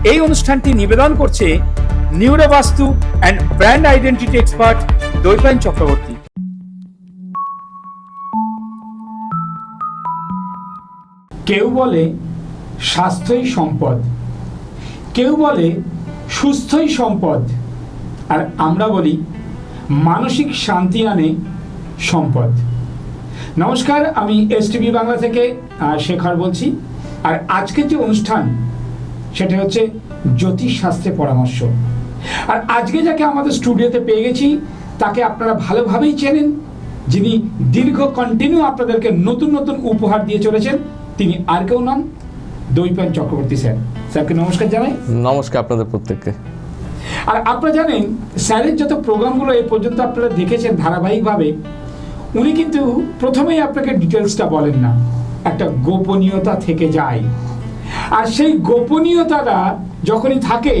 এই অনুষ্ঠানটি নিবেদন করছে নিউরোবাস্তু and brand identity expert Dwaipayan Chakraborty. কেউ বলে স্বাস্থ্যই সম্পদ, কেউ বলে সুস্থই সম্পদ, আর আমরা বলি মানসিক শান্তি আনে সম্পদ। নমস্কার, আমি STV বাংলা থেকে শেখর বলছি। আর আজকের যে অনুষ্ঠান সেটা হচ্ছে জ্যোতিষশাস্ত্রে পরামর্শ। আর আজকে যাকে আমাদের স্টুডিওতে পেয়ে গেছি তাকে আপনারা ভালোভাবেই চেনেন, যিনি দীর্ঘ কন্টিনিউ আপনাদেরকে নতুন নতুন উপহার দিয়ে চলেছেন। তিনি আর কেউ নন, দৈপায়ন চক্রবর্তী স্যার। স্যারকে নমস্কার জানাই। নমস্কার আপনাদের প্রত্যেককে। আর আপনারা জানেন স্যারের যত প্রোগ্রামগুলো এ পর্যন্ত আপনারা দেখেছেন ধারাবাহিকভাবে, উনি কিন্তু প্রথমেই আপনাকে ডিটেলসটা বলেন না, একটা গোপনীয়তা থেকে যায়। আর সেই গোপনীয়তাটা যখনই থাকে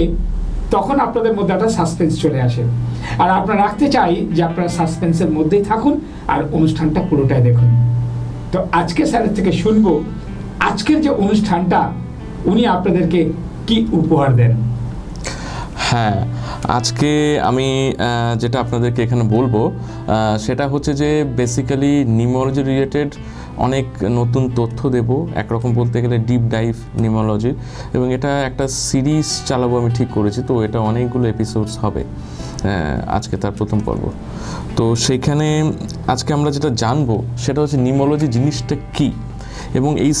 তখন আপনাদের মধ্যে একটা সাসপেন্স চলে আসে। আর আপনারা রাখতে চাই যে আপনারা সাসপেন্সের মধ্যেই থাকুন আর অনুষ্ঠানটা পুরোটাই দেখুন। তো আজকে স্যারের থেকে শুনবো আজকের যে অনুষ্ঠানটা উনি আপনাদেরকে কি উপহার দেন। হ্যাঁ, আজকে আমি যেটা আপনাদেরকে এখানে বলবো সেটা হচ্ছে যে বেসিক্যালি নিউমোলজি রিলেটেড অনেক নতুন তথ্য দেব, একরকম বলতে গেলে ডিপ ডাইভ নিউমোলজি, এবং এটা একটা সিরিজ চালাবো আমি ঠিক করেছি। তো এটা অনেকগুলো এপিসোডস হবে, আজকে তার প্রথম পর্ব। তো সেইখানে আজকে আমরা যেটা জানবো সেটা হচ্ছে নিউমোলজি জিনিসটা কী, এবং এই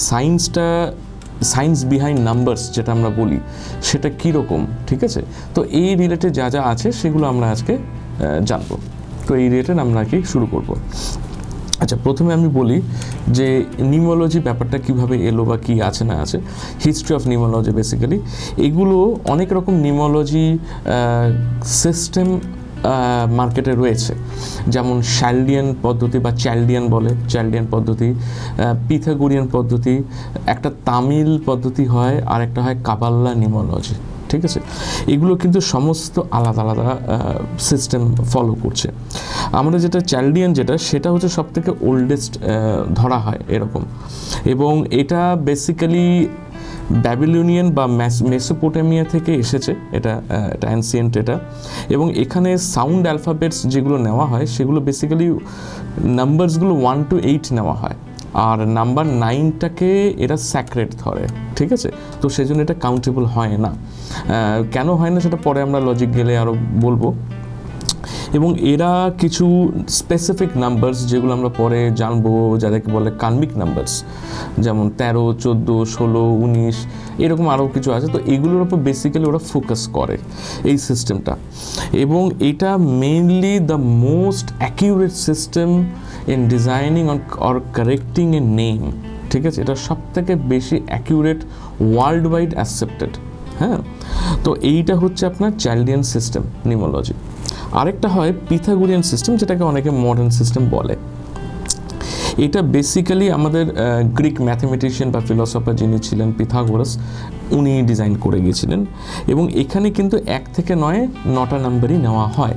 সায়েন্স বিহাইন্ড নাম্বারস যেটা আমরা বলি সেটা কীরকম, ঠিক আছে। তো এই রিলেটেড যা যা আছে সেগুলো আমরা আজকে জানবো। তো এই রিলেটেড আমরা আর কি শুরু করব। আচ্ছা, প্রথমে আমি বলি যে নিউমোলজি ব্যাপারটা কীভাবে এলো বা কী আছে না আছে, হিস্ট্রি অফ নিউমোলজি বেসিক্যালি। এগুলো অনেক রকম নিউমোলজি সিস্টেম মার্কেটে রয়েছে, যেমন শ্যালডিয়ান পদ্ধতি বা চ্যালডিয়ান বলে, চ্যালডিয়ান পদ্ধতি, পিথাগোরিয়ান পদ্ধতি, একটা তামিল পদ্ধতি হয়, আর একটা হয় কাবাল্লা নিউমোলজি, ঠিক আছে। এগুলো কিন্তু সমস্ত আলাদা আলাদা সিস্টেম ফলো করছে। আমরা যেটা চ্যালডিয়ান সেটা হচ্ছে সবথেকে ওল্ডেস্ট ধরা হয় এরকম, এবং এটা বেসিক্যালি ব্যাবিলনিয়ান বা মেসোপোটামিয়া থেকে এসেছে, এটা অ্যানসিয়েন্ট এটা। এবং এখানে সাউন্ড অ্যালফাবেটস যেগুলো নেওয়া হয় সেগুলো বেসিক্যালি নাম্বারসগুলো 1 to 8 নেওয়া হয়, আর নাম্বার 9টাকে এরা স্যাক্রেড ধরে, ঠিক আছে। তো সেই জন্য এটা কাউন্টেবল হয় না। কেন হয় না সেটা পরে আমরা লজিক গেলে আরও বলবো। এবং এরা কিছু স্পেসিফিক নাম্বারস যেগুলো আমরা পরে জানবো, যাদেরকে বলে কার্মিক নাম্বারস, যেমন 13, 14, 16, 19, এরকম আরও কিছু আছে। তো এগুলোর উপর বেসিক্যালি ওরা ফোকাস করে এই সিস্টেমটা, এবং এটা mainly the most accurate system in designing or correcting a name, ঠিক আছে। এটা সবথেকে বেশি অ্যাকিউরেট, ওয়ার্ল্ড ওয়াইড অ্যাকসেপ্টেড। হ্যাঁ, তো এইটা হচ্ছে আপনার চ্যালডিয়ান সিস্টেম নিউমোলজি। আরেকটা হয় পিথাগোরিয়ান সিস্টেম, যেটাকে অনেকে মডার্ন সিস্টেম বলে। এটা বেসিক্যালি আমাদের গ্রিক ম্যাথমেটিশিয়ান বা ফিলোসফার যিনি ছিলেন পিথাগোরাস, উনি ডিজাইন করে গিয়েছিলেন। এবং এখানে কিন্তু 1 থেকে 9টা নাম্বারই নেওয়া হয়,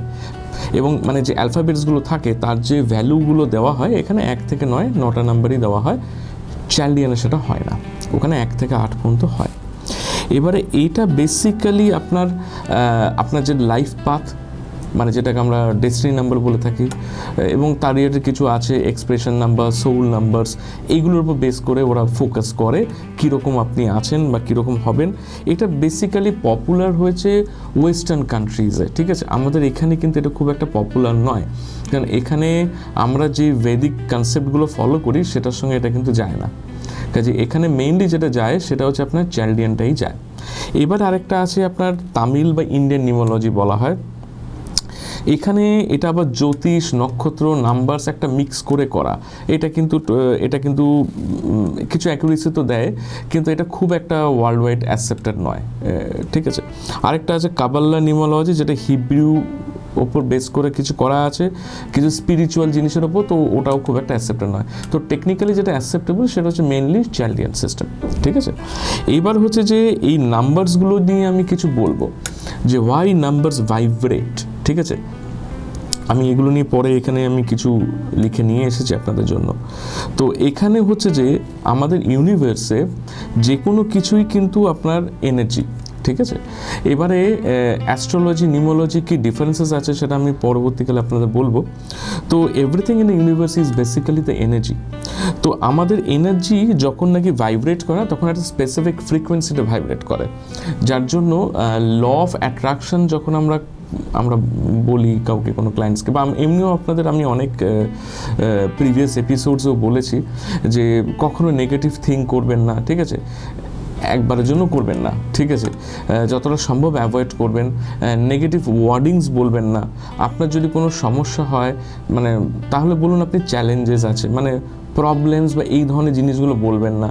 এবং মানে যে অ্যালফাবেটসগুলো থাকে তার যে ভ্যালুগুলো দেওয়া হয় এখানে 1 থেকে 9টা নাম্বারই দেওয়া হয়। চ্যালডিয়ানে সেটা হয় না, ওখানে 1 থেকে 8 পর্যন্ত হয়। এবারে এইটা বেসিক্যালি আপনার যে লাইফ পাথ, মানে যেটাকে আমরা ডেস্টিনি নাম্বার বলে থাকি, এবং তার রিলেটেড কিছু আছে এক্সপ্রেশন নাম্বার, সোল নাম্বারস, এইগুলোর উপর বেস করে ওরা ফোকাস করে কীরকম আপনি আছেন বা কীরকম হবেন। এটা বেসিক্যালি পপুলার হয়েছে ওয়েস্টার্ন কান্ট্রিজে, ঠিক আছে। আমাদের এখানে কিন্তু এটা খুব একটা পপুলার নয়, কারণ এখানে আমরা যে ভেদিক কনসেপ্টগুলো ফলো করি সেটার সঙ্গে এটা কিন্তু যায় না। কাজে এখানে মেইনলি যেটা যায় সেটা হচ্ছে আপনার চ্যালডিয়ানটাই যায়। এবার আরেকটা আছে আপনার তামিল বা ইন্ডিয়ান নিউমোলজি বলা হয়। এখানে এটা আবার জ্যোতিষ, নক্ষত্র, নাম্বারস একটা মিক্স করে করা। এটা কিন্তু কিছু অ্যাকুরেসি তো দেয়, কিন্তু এটা খুব একটা ওয়ার্ল্ড ওয়াইড অ্যাকসেপ্টেড নয়, ঠিক আছে। আরেকটা আছে কাবাল্লা নিউমোলজি, যেটা হিব্রু ওপর বেস করে কিছু করা আছে, কিছু স্পিরিচুয়াল জিনিসের ওপর, তো ওটাও খুব একটা অ্যাকসেপ্টেড নয়। তো টেকনিক্যালি যেটা অ্যাকসেপ্টেবল সেটা হচ্ছে মেইনলি চ্যালডিয়ান সিস্টেম, ঠিক আছে। এইবার হচ্ছে যে এই নাম্বারসগুলো নিয়ে আমি কিছু বলবো, যে ওয়াই নাম্বারস ভাইব্রেট, ঠিক আছে। আমি এগুলো নিয়ে পরে এখানে আমি কিছু লিখে নিয়ে এসেছি আপনাদের জন্য। তো এখানে হচ্ছে যে আমাদের ইউনিভার্সে যে কোনো কিছুই কিন্তু আপনার এনার্জি, ঠিক আছে। এবারে অ্যাস্ট্রোলজি নিউমোলজি কি ডিফারেন্সেস আছে সেটা আমি পরবর্তীকালে আপনাদের বলবো। তো everything in universe is basically the energy. তো আমাদের এনার্জি যখন নাকি ভাইব্রেট করে তখন একটা স্পেসিফিক ফ্রিকোয়েন্সিতে ভাইব্রেট করে, যার জন্য ল অফ অ্যাট্রাকশন যখন আমরা বলি কাউকে, কোনো ক্লায়েন্টসকে, বা এমনিও আপনাদের আমি অনেক প্রিভিয়াস এপিসোডসও বলেছি যে কখনো নেগেটিভ থিঙ্ক করবেন না, ঠিক আছে, একবারের জন্য করবেন না, ঠিক আছে, যতটা সম্ভব অ্যাভয়েড করবেন, নেগেটিভ ওয়ার্ডিংস বলবেন না। আপনার যদি কোনো সমস্যা হয় মানে তাহলে বলুন আপনি চ্যালেঞ্জেস আছে, মানে প্রবলেমস বা এই ধরনের জিনিসগুলো বলবেন না।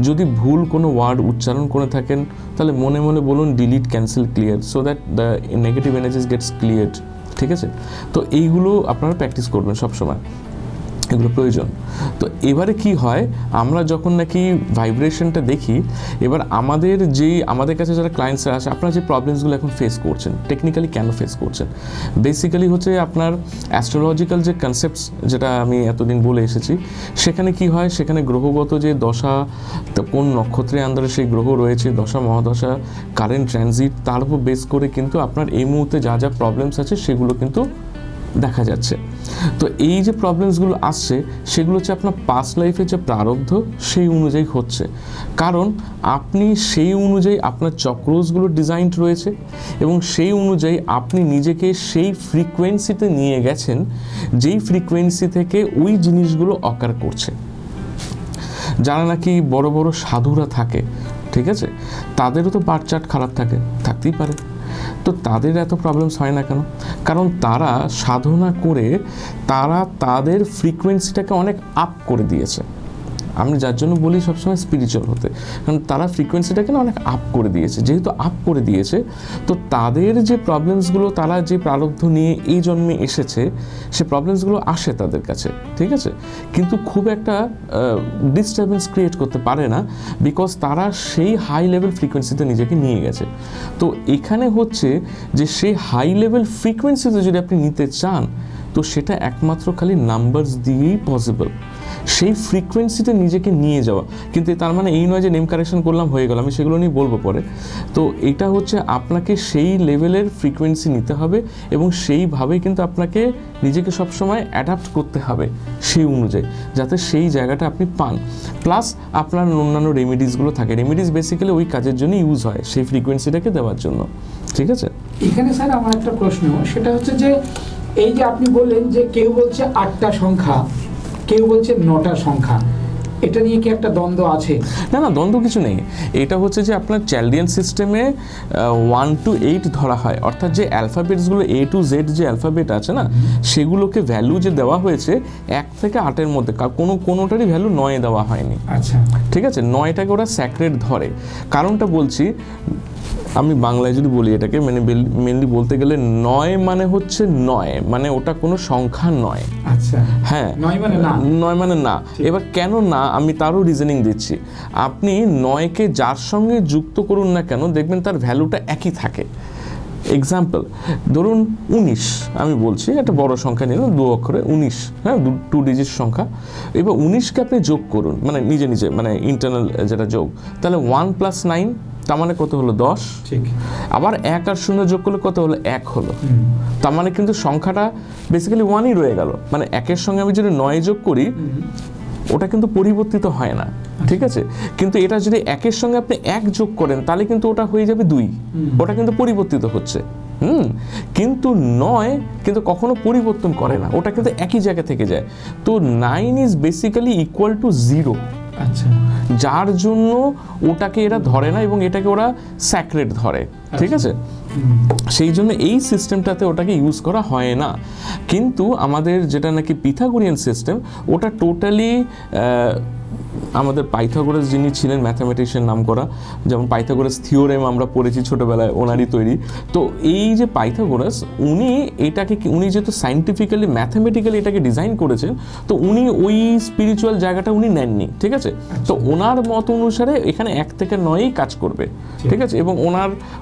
যদি ভুল কোনো ওয়ার্ড উচ্চারণ করে থাকেন তাহলে মনে মনে বলুন delete, cancel, clear, so that the negative energies gets cleared, ঠিক আছে। তো এইগুলো আপনারা প্র্যাকটিস করবেন সবসময়, এগুলো প্রয়োজন। তো এবারে কি হয়, আমরা যখন নাকি ভাইব্রেশনটা দেখি, এবার আমাদের কাছে যারা ক্লায়েন্টসরা আসে, আপনারা যে প্রবলেমসগুলো এখন ফেস করছেন, টেকনিক্যালি কেন ফেস করছেন, বেসিক্যালি হচ্ছে আপনার অ্যাস্ট্রোলজিক্যাল যে কনসেপ্টস যেটা আমি এতদিন বলে এসেছি, সেখানে কি হয়, সেখানে গ্রহগত যে দশা, কোন নক্ষত্রের আন্ডারে সেই গ্রহ রয়েছে, দশা মহাদশা, কারেন্ট ট্রানজিট, তার উপর বেস করে কিন্তু আপনার এই মুহূর্তে যা যা প্রবলেমস আছে সেগুলো কিন্তু দেখা যাচ্ছে। তো এই যে প্রবলেমসগুলো আসছে সেগুলো হচ্ছে আপনার পাস্ট লাইফের যে প্রারব্ধ সেই অনুযায়ী হচ্ছে, কারণ আপনি সেই অনুযায়ী আপনার চক্রসগুলো ডিজাইনড রয়েছে এবং সেই অনুযায়ী আপনি নিজেকে সেই ফ্রিকোয়েন্সিতে নিয়ে গেছেন যেই ফ্রিকোয়েন্সি থেকে ওই জিনিসগুলো অকার করছে। যারা নাকি বড় বড় সাধুরা থাকে, ঠিক আছে, তাদেরও তো বার্থ চার্ট খারাপ থাকতেই পারে। তো তাদের এত প্রবলেমস হয় না কেন? কারণ তারা সাধনা করে তারা তাদের ফ্রিকোয়েন্সিটাকে অনেক আপ করে দিয়েছে। আমি যার জন্য বলি সবসময় স্পিরিচুয়াল হতে, কারণ তারা ফ্রিকোয়েন্সিটাকে না অনেক আপ করে দিয়েছে। যেহেতু আপ করে দিয়েছে, তো তাদের যে প্রবলেমসগুলো, তারা যে প্রারব্ধ নিয়ে এই জন্মে এসেছে, সে প্রবলেমসগুলো আসে তাদের কাছে, ঠিক আছে, কিন্তু খুব একটা ডিস্টারবেন্স ক্রিয়েট করতে পারে না, বিকজ তারা সেই হাই লেভেল ফ্রিকোয়েন্সিতে নিজেকে নিয়ে গেছে। তো এখানে হচ্ছে যে সেই হাই লেভেল ফ্রিকোয়েন্সিতে যদি আপনি নিতে চান, তো সেটা একমাত্র খালি নাম্বারস দিয়েই পসিবল। সেই ফ্রিকোয়েন্সিতে নিজেকে নিয়ে যাওয়া, কিন্তু তার মানে এই নয় যে নেম কারেকশন করলাম হয়ে গেল, আমি সেগুলো নিয়ে বলবো পরে। তো এটা হচ্ছে আপনাকে সেই লেভেলের ফ্রিকোয়েন্সি নিতে হবে এবং সেইভাবেই কিন্তু আপনাকে নিজেকে সবসময় অ্যাডাপ্ট করতে হবে সেই অনুযায়ী, যাতে সেই জায়গাটা আপনি পান। প্লাস আপনার অন্যান্য রেমিডিসগুলো থাকে, রেমিডিস বেসিক্যালি ওই কাজের জন্য ইউজ হয়, সেই ফ্রিকোয়েন্সিটাকে দেওয়ার জন্য, ঠিক আছে। এখানে স্যার আমার একটা প্রশ্ন, সেটা হচ্ছে যে এই যে আপনি বললেন যে কেউ বলছে 8টা সংখ্যা, কেউ বলছে 9টা সংখ্যা, এটা নিয়ে কি একটা দ্বন্দ্ব আছে? না, দ্বন্দ্ব কিছু নেই। এটা হচ্ছে যে আপনার চ্যালডিয়ান সিস্টেমে 1 to 8 ধরা হয়, অর্থাৎ যে অ্যালফাবেটসগুলো A to Z যে অ্যালফাবেট আছে না, সেগুলোকে ভ্যালু যে দেওয়া হয়েছে 1 থেকে 8-এর মধ্যে, কোনোটারই ভ্যালু 9 দেওয়া হয়নি। আচ্ছা, ঠিক আছে, 9টাকে ওরা স্যাক্রেড ধরে। কারণটা বলছি, আমি বাংলায় যদি বলি এটাকে, মানে মেনলি বলতে গেলে 9 মানে হচ্ছে 9, মানে ওটা কোনো সংখ্যা নয়। আচ্ছা, হ্যাঁ, 9 মানে না, 9 মানে না। এবার কেন না, আমি তারও রিজনিং দিচ্ছি। আপনি 9কে যার সঙ্গে যুক্ত করুন না কেন, দেখবেন তার ভ্যালুটা একই থাকে। এক্সাম্পল ধরুন 19, আমি বলছি একটা বড় সংখ্যা নিলাম, 2 অক্ষরে 19, হ্যাঁ, 2 ডিজিট সংখ্যা। এবার 19কে আপনি যোগ করুন, মানে নিজে মানে ইন্টারনাল যেটা যোগ, তাহলে 1 + 9, তার মানে কত হলো? 10। ঠিক। আবার 1 আর 0 যোগ করলে কত হলো? 1 হলো। তার মানে কিন্তু সংখ্যাটা বেসিক্যালি 1ই রয়ে গেল। মানে 1-এর সঙ্গে আমি যদি 9 যোগ করি, ওটা কিন্তু পরিবর্তিত হয় না, ঠিক আছে। কিন্তু এটা যদি 1-এর সঙ্গে আপনি 1 যোগ করেন, তাহলে কিন্তু ওটা হয়ে যাবে 2, ওটা কিন্তু পরিবর্তিত হচ্ছে। কিন্তু 9 কিন্তু কখনো পরিবর্তন করে না, ওটা কিন্তু একই জায়গা থেকে যায়। তো 9 ইজ বেসিক্যালি ইকুয়াল টু 0। আচ্ছা, যার জন্য ওটাকে এরা ধরে না এবং এটাকে ওরা স্যাক্রেড ধরে, ঠিক আছে। সেই জন্য এই সিস্টেমটাতে ওটাকে ইউজ করা হয় না। কিন্তু আমাদের যেটা নাকি পিথাগোরিয়ান সিস্টেম, ওটা টোটালি আমাদের পাইথাগোরাস যিনি ছিলেন ম্যাথামেটিশিয়ান নাম করা, যেমন পাইথাগোরাস থিওরেম আমরা পড়েছি ছোটোবেলায়, ওনারই তৈরি। তো এই যে পাইথাগোরাস, উনি যেহেতু সায়েন্টিফিক্যালি ম্যাথামেটিক্যালি এটাকে ডিজাইন করেছেন, তো উনি ওই স্পিরিচুয়াল জায়গাটা উনি নেননি, ঠিক আছে। তো ওনার মত অনুসারে এখানে 1 থেকে 9ই কাজ করবে, ঠিক আছে। এবং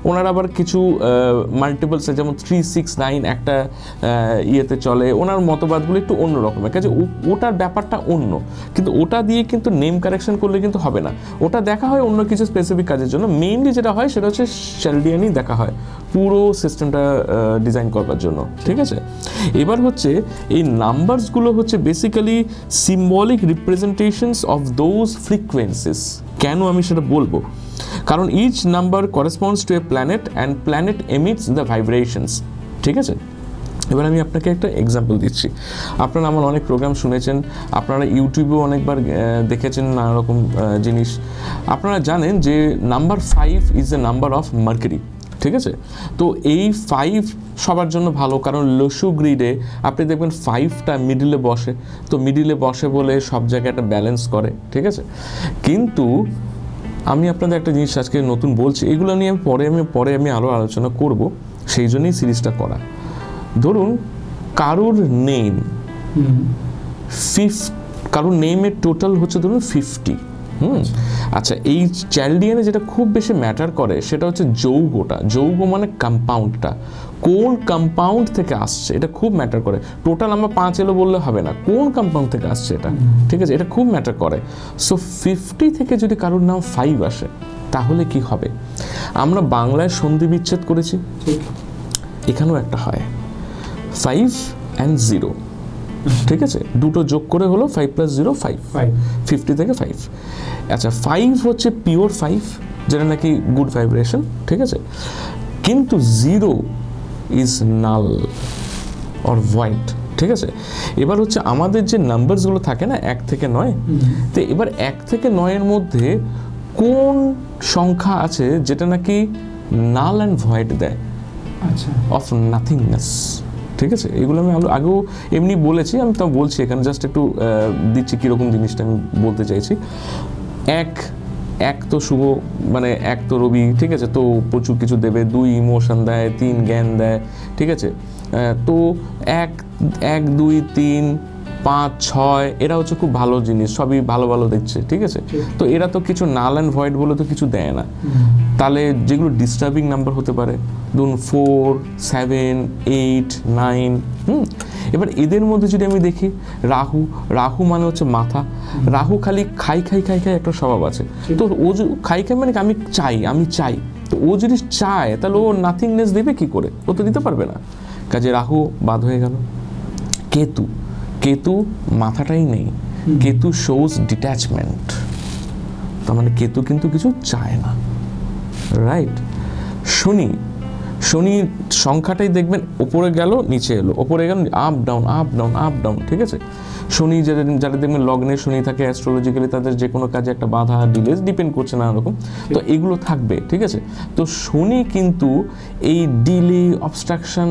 ওনার আবার কিছু মাল্টিপলস, যেমন 3, 6, 9 একটা ইয়েতে চলে। ওনার মতবাদগুলো একটু অন্য রকমের কাজে, ওটার ব্যাপারটা অন্য, কিন্তু ওটা দিয়ে কিন্তু নেম কারেকশন করলে কিন্তু হবে না, ওটা দেখা হয় অন্য কিছু স্পেসিফিক কাজের জন্য। মেইনলি যেটা হয় সেটা হচ্ছে চ্যালডিয়ানই দেখা হয় পুরো সিস্টেমটা ডিজাইন করবার জন্য, ঠিক আছে। এবার হচ্ছে এই নাম্বারসগুলো হচ্ছে basically symbolic representations of those frequencies. কেন আমি সেটা বলবো, কারণ each number corresponds to a planet and planet emits the vibrations, ঠিক আছে। এবার আমি আপনাকে একটা এক্সাম্পল দিচ্ছি। আপনারা আমার অনেক প্রোগ্রাম শুনেছেন, আপনারা ইউটিউবেও অনেকবার দেখেছেন নানা রকম জিনিস। আপনারা জানেন যে number 5 is the number of mercury, ঠিক আছে। তো এই 5 সবার জন্য ভালো, কারণ লসু গ্রিডে আপনি দেখবেন 5টা মিডিলে বসে, তো মিডিলে বসে বলে সব জায়গায় একটা ব্যালেন্স করে, ঠিক আছে। কিন্তু আমি আপনাদের একটা জিনিস আজকে নতুন বলছি, এগুলো নিয়ে পরে আমি আরও আলোচনা করব, সেই জন্যই সিরিজটা করা। ধরুন কারোর নেম কারোর নেমের টোটাল হচ্ছে ধরুন 50। আচ্ছা, এই চ্যালডিয়ানে যেটা খুব বেশি ম্যাটার করে সেটা হচ্ছে যৌগ মানে কম্পাউন্ডটা, কোন কম্পাউন্ড থেকে আসছে এটা খুব ম্যাটার করে। টোটাল আমরা 5 এলো বললে হবে না, কোন কম্পাউন্ড থেকে আসছে এটা, ঠিক আছে, এটা খুব ম্যাটার করে। সো 50 থেকে যদি কারোর নাম 5 আসে তাহলে কি হবে? আমরা বাংলায় সন্ধি বিচ্ছেদ করেছি, এখানেও একটা হয় 5 and 0, ঠিক আছে, দুটো যোগ করে হলো 5 + 0 5, 50 থেকে 5। আচ্ছা, 5 হচ্ছে পিওর 5, যেটা নাকি গুড ভাইব্রেশন, ঠিক আছে, কিন্তু 0 ইজ নাল অর ভয়েড, ঠিক আছে। এবার হচ্ছে আমাদের যে নাম্বারসগুলো থাকে না 1 থেকে 9, তো এবার 1 থেকে 9 মধ্যে কোন সংখ্যা আছে যেটা নাকি নাল অ্যান্ড ভয়েড দেয়, আচ্ছা, অফ নাথিংনেস, ঠিক আছে। এগুলো আমি আগেও এমনি বলেছি, আমি তাও বলছি এখানে, জাস্ট একটু দিচ্ছি কীরকম জিনিসটা আমি বলতে চাইছি। এক তো শুভ, মানে 1 তো রবি, ঠিক আছে, তো প্রচুর কিছু দেবে। 2 ইমোশন দেয়, 3 জ্ঞান দেয়, ঠিক আছে। তো 1 2 3 5 6 এরা হচ্ছে খুব ভালো জিনিস, সবই ভালো ভালো দেখছে, ঠিক আছে। তো এরা তো কিছু নাল অ্যান্ড ভয়েড বলে তো কিছু দেয় না। তাহলে যেগুলো ডিস্টার্বিং নাম্বার হতে পারে, ধরুন 4 7 8 9, এবার এদের মধ্যে যদি আমি দেখি রাহু মানে হচ্ছে মাথা। রাহু খালি খাই একটা স্বভাব আছে। তো ও খাই মানে আমি চাই, তো ও যদি চায় তাহলে ও নাথিংনেস দেবে কি করে? ও তো দিতে পারবে না, কাজে রাহু বাদ হয়ে গেল। কেতু মাথাটাই নেই, কেতু শোজ ডিট্যাচমেন্ট, তার মানে কেতু কিন্তু কিছু চায় না, রাইট। শনি সংখ্যাটাই দেখবেন ওপরে গেল নিচে এলো, ওপরে গেল আপ ডাউন, ঠিক আছে। শনি যারা দেখবেন লগ্নে শনি থাকে, অ্যাস্ট্রোলজিক্যালি তাদের যে কোনো কাজে একটা বাধা ডিলেজ ডিপেন্ড করছে নানা রকম, তো এগুলো থাকবে, ঠিক আছে। তো শনি কিন্তু এই ডিলে, অবস্ট্রাকশন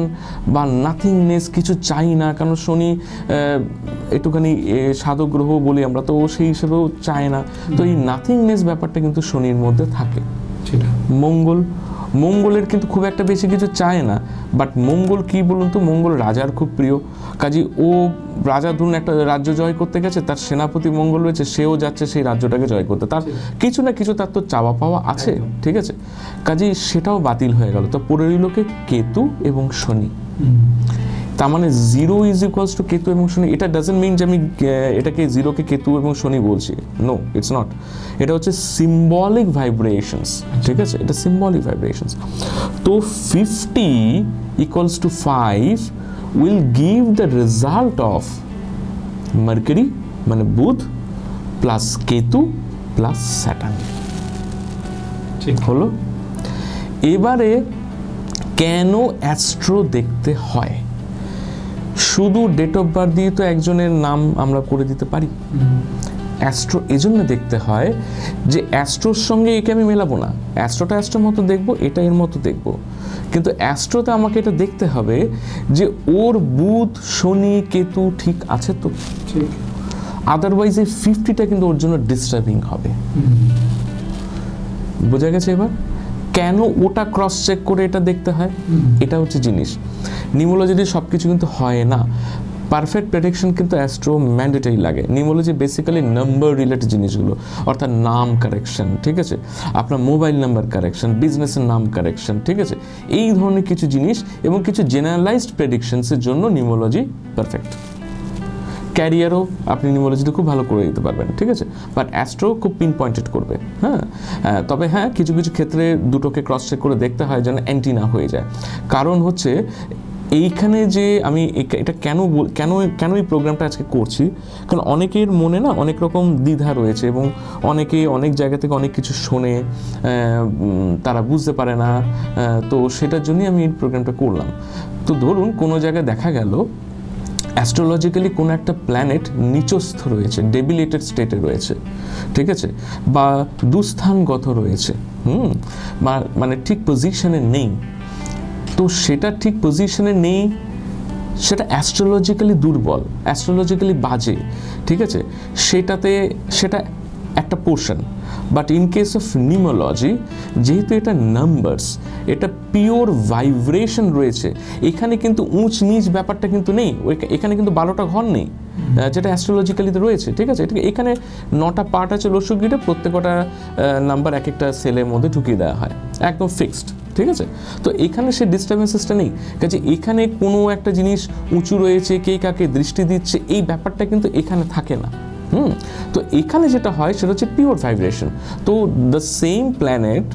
বা নাথিংনেস কিছু চাই না, কারণ শনি একটুখানি সাধক গ্রহ বলি আমরা, তো সেই হিসেবেও চায় না। তো এই নাথিংনেস ব্যাপারটা কিন্তু শনির মধ্যে থাকে। মঙ্গলের কিন্তু খুব একটা বেশি কিছু চায় না, বাট মঙ্গল কি বলুন তো, মঙ্গল রাজার খুব প্রিয়, কাজে ও রাজা ধরুন একটা রাজ্য জয় করতে গেছে, তার সেনাপতি মঙ্গল রয়েছে, সেও যাচ্ছে সেই রাজ্যটাকে জয় করতে, তার কিছু না কিছু তার তো চাওয়া পাওয়া আছে, ঠিক আছে, কাজে সেটাও বাতিল হয়ে গেল। তো পড়ে রইল কে? কেতু এবং শনি। তার মানে 0 ইজ ইকুয়ালস টু কেতু এবং শনি। এটা ডাজন্ট মিন যে আমি এটাকে 0কে কেতু এবং শনি বলছি, নো, ইটস নট। এটা হচ্ছে সিম্বলিক ভাইব্রেশনস, ঠিক আছে, এটা সিম্বলিক ভাইব্রেশনস। তো 50 equals to 5 will give the result of mercury মানে বুধ প্লাস কেতু প্লাস স্যাটার্ন, ঠিক হলো। এবারে কেন অ্যাস্ট্রো দেখতে হয়? শুধু ডেট অফ বার্থ দিয়ে তো একজনের নাম আমরা করে দিতে পারি। অ্যাস্ট্রো এজন্য দেখতে হয় যে অ্যাস্ট্রোর সঙ্গে একে আমি মেলাবো না, অ্যাস্ট্রোটা অ্যাস্ট্রোর মতো দেখবো, এটা এর মতো দেখবো, কিন্তু অ্যাস্ট্রোতে আমাকে এটা দেখতে হবে যে ওর বুধ শনি কেতু ঠিক আছে তো, আদারওয়াইজ এই 50টা কিন্তু ওর জন্য ডিস্টার্বিং হবে। বোঝা গেছে? এবার কেন ওটা ক্রস চেক করে এটা দেখতে হয়, এটা হচ্ছে জিনিস। নিউমোলজিতে সব কিছু কিন্তু হয় না, পারফেক্ট প্রেডিকশন কিন্তু অ্যাস্ট্রো ম্যান্ডেটরি লাগে। নিউমোলজি বেসিক্যালি নাম্বার রিলেটেড জিনিসগুলো, অর্থাৎ নাম কারেকশন, ঠিক আছে, আপনার মোবাইল নাম্বার কারেকশন, বিজনেসের নাম কারেকশন, ঠিক আছে, এই ধরনের কিছু জিনিস এবং কিছু জেনারেলাইজড প্রেডিকশনসের জন্য নিউমোলজি পারফেক্ট। ক্যারিয়ারও আপনি নিউমোলজিতে খুব ভালো করে দিতে পারবেন, ঠিক আছে, বাট অ্যাস্ট্রো খুব পিন পয়েন্টেড করবে। হ্যাঁ, তবে হ্যাঁ, কিছু কিছু ক্ষেত্রে দুটোকে ক্রস চেক করে দেখতে হয় যেন অ্যান্টি না হয়ে যায়। কারণ হচ্ছে এইখানে যে আমি এটা কেন এই প্রোগ্রামটা আজকে করছি, কারণ অনেকের মনে না অনেক রকম দ্বিধা রয়েছে এবং অনেকে অনেক জায়গা থেকে অনেক কিছু শোনে, তারা বুঝতে পারে না, তো সেটার জন্যই আমি এই প্রোগ্রামটা করলাম। তো ধরুন কোনো জায়গায় দেখা গেল অ্যাস্ট্রোলজিক্যালি কোনো একটা প্ল্যানেট নিচস্থ রয়েছে, ডেবিলেটেড স্টেটে রয়েছে, ঠিক আছে, বা দুস্থানগত রয়েছে, মানে ঠিক পজিশনে নেই, তো সেটা ঠিক পজিশনে নেই, সেটা অ্যাস্ট্রোলজিক্যালি দুর্বল, অ্যাস্ট্রোলজিক্যালি বাজে, ঠিক আছে, সেটা একটা portion. But in case of নিউমোলজি, যেহেতু এটা নাম্বারস, এটা পিওর ভাইব্রেশন রয়েছে, এখানে কিন্তু উঁচ নিচ ব্যাপারটা কিন্তু নেই, এখানে কিন্তু 12টা ঘর নেই যেটা অ্যাস্ট্রোলজিক্যালিতে রয়েছে, ঠিক আছে, এখানে 9টা পার্ট আছে লসুক গিটে, প্রত্যেকটা নাম্বার এক একটা সেলের মধ্যে ঢুকিয়ে দেওয়া হয়, একদম ফিক্সড, ঠিক আছে। তো এখানে সে ডিস্টার্বেন্সেসটা নেই, কাজে এখানে কোনো একটা জিনিস উঁচু রয়েছে, কে কাকে দৃষ্টি দিচ্ছে, এই ব্যাপারটা কিন্তু এখানে থাকে না। তো এখানে যেটা হয় সেটা হচ্ছে পিওর ভাইব্রেশন। তো দ্য সেম প্ল্যানেট